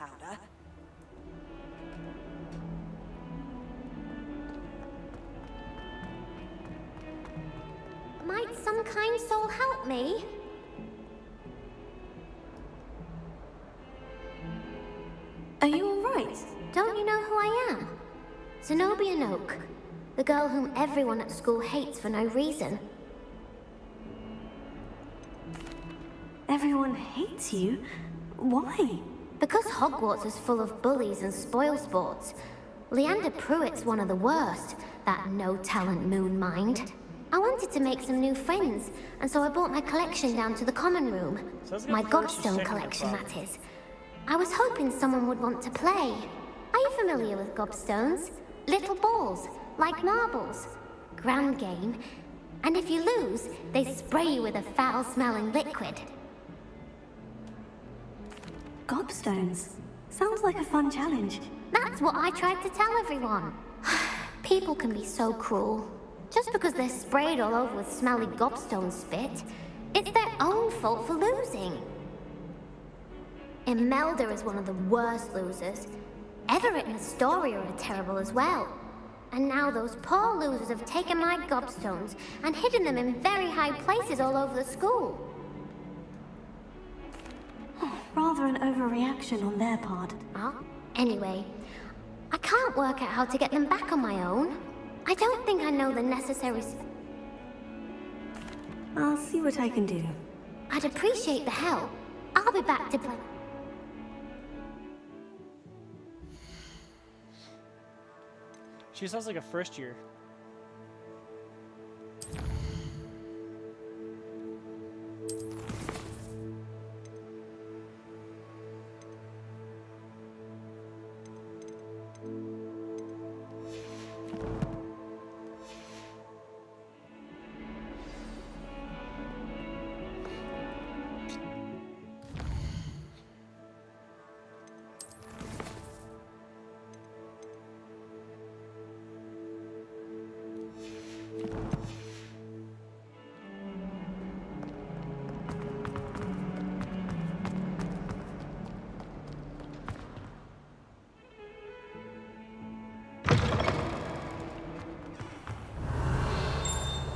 gunpowder. Might some kind soul help me? Are you alright? Don't you know who I am? Zenobia Noak, the girl whom everyone at school hates for no reason. Everyone hates you? Why? Because Hogwarts is full of bullies and spoilsports. Leander Pruitt's one of the worst, that no-talent moon mind. I wanted to make some new friends, and so I brought my collection down to the common room. My gobstone collection, that is. I was hoping someone would want to play. Are you familiar with gobstones? Little balls, like marbles. Grand game. And if you lose, they spray you with a foul-smelling liquid. Gobstones. Sounds like a fun challenge. That's what I tried to tell everyone. People can be so cruel. Just because they're sprayed all over with smelly gobstone spit, it's their own fault for losing. Imelda is one of the worst losers. Everett and Astoria are terrible as well. And now those poor losers have taken my gobstones and hidden them in very high places all over the school. Rather an overreaction on their part. Oh, anyway, I can't work out how to get them back on my own. I don't think I know the necessary... I'll see what I can do. I'd appreciate the help. I'll be back to play. She sounds like a first year.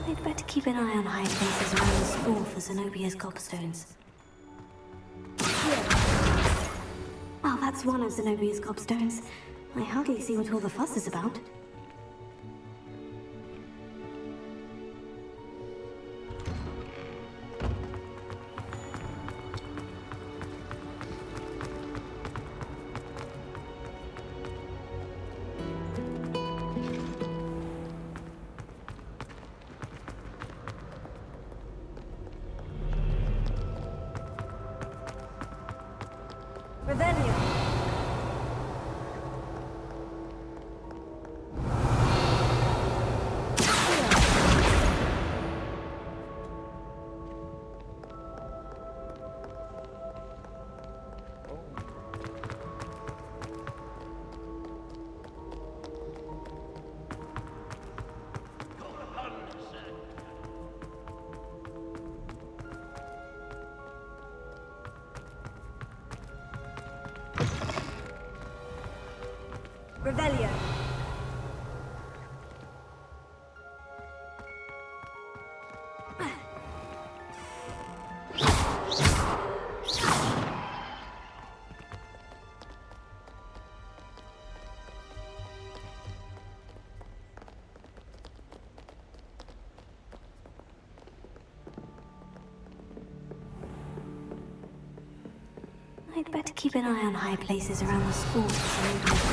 I'd better keep an eye on high places around the school for Zenobia's gobstones. Well, that's one of Zenobia's gobstones. I hardly see what all the fuss is about. Revelio. I'd better keep an eye on high places around the school for Zenobia.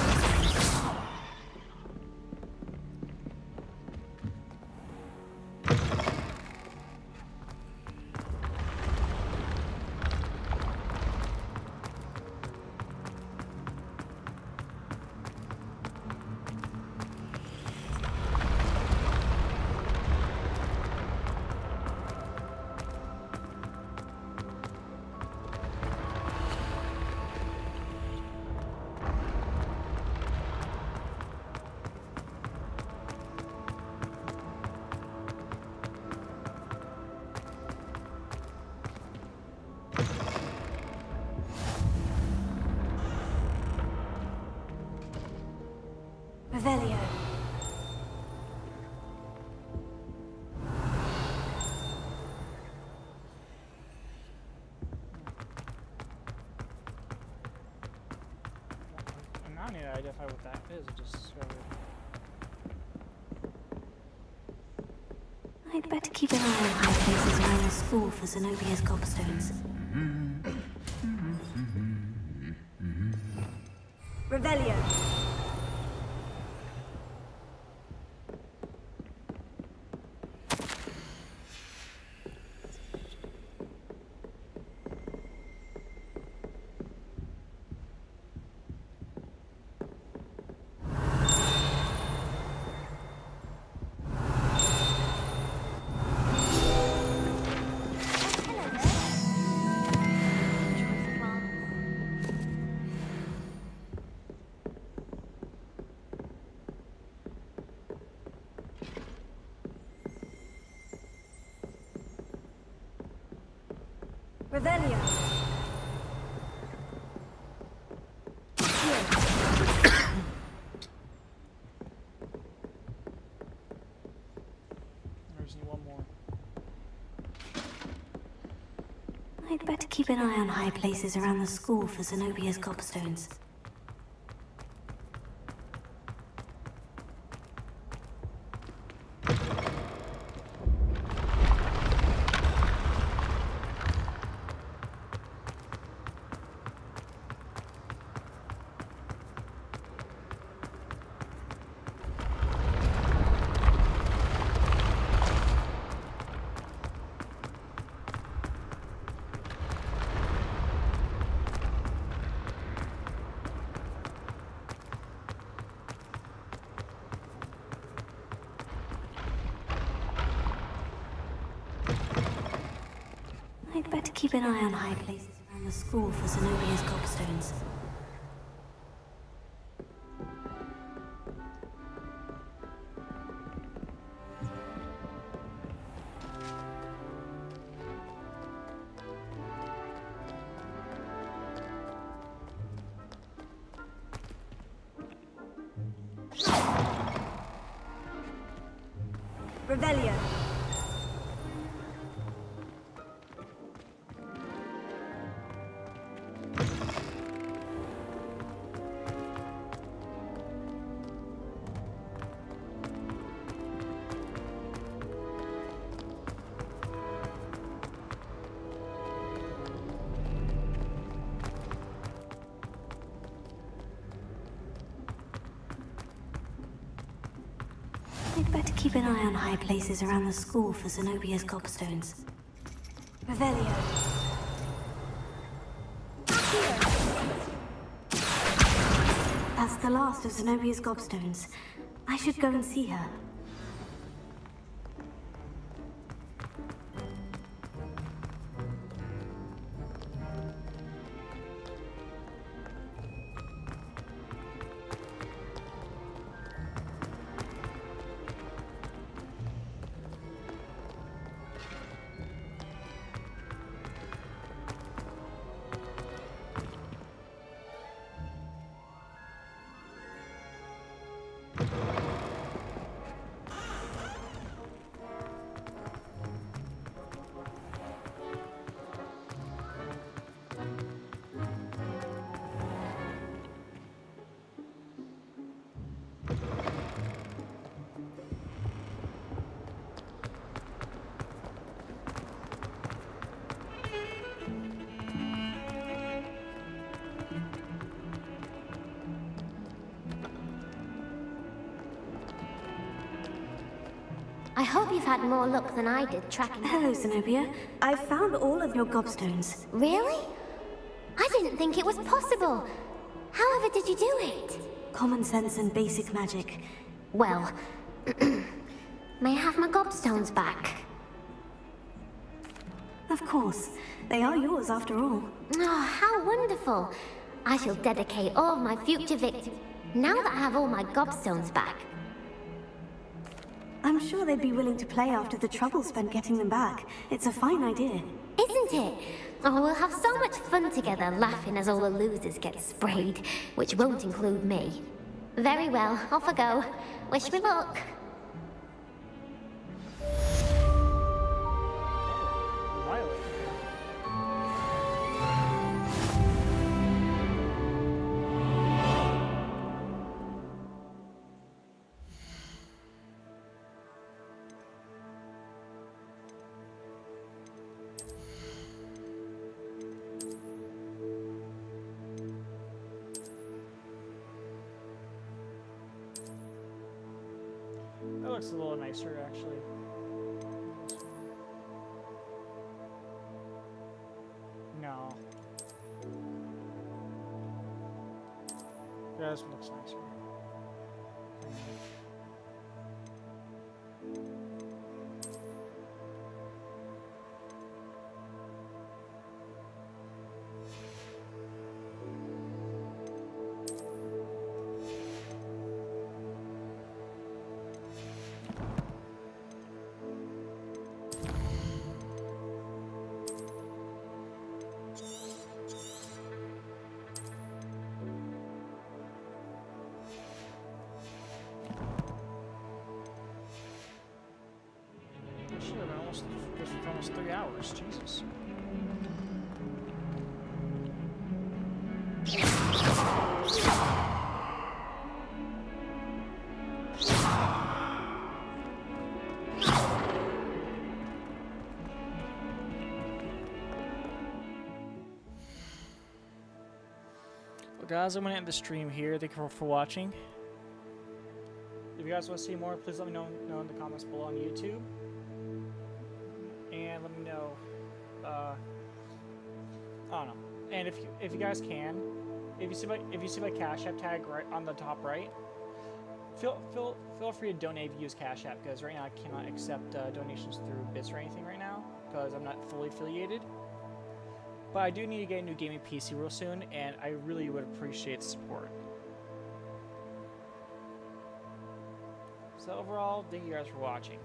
Revelio. And now I need to identify what that is. I just discovered. I'd better keep an eye on high places around the school for Zenobia's gobstones. Revelio. Revelio. There's one more. I'd better keep an eye on high places around the school for Zenobia's gobstones. I'd better keep an eye on high places around the school for Zenobia's gobstones. Revelio. I'd better keep an eye on high places around the school for Zenobia's gobstones. Revelio. That's the last of Zenobia's gobstones. I should go and see her. I hope you've had more luck than I did tracking... Hello, Zenobia. I found all of your gobstones. Really? I didn't think it was possible. However did you do it? Common sense and basic magic. Well, may I have my gobstones back? Of course. They are yours after all. Oh, how wonderful. I shall dedicate all of my future victims now that I have all my gobstones back. I'm sure they'd be willing to play after the trouble spent getting them back. It's a fine idea. Isn't it? Oh, we'll have so much fun together laughing as all the losers get sprayed, which won't include me. Very well, off I go. Wish me luck. Violet. That looks a little nicer, actually. No. Yeah, this one looks nicer. Shit, I've been almost for almost 3 hours. Jesus. Well, guys, I'm gonna end the stream here. Thank you for watching. If you guys want to see more, please let me know in the comments below on YouTube. And let me know, I don't know. And if you guys can, if you see my Cash App tag right on the top right, feel free to donate if you use Cash App, because right now I cannot accept donations through Bits or anything right now because I'm not fully affiliated. But I do need to get a new gaming PC real soon, and I really would appreciate the support. So overall, thank you guys for watching.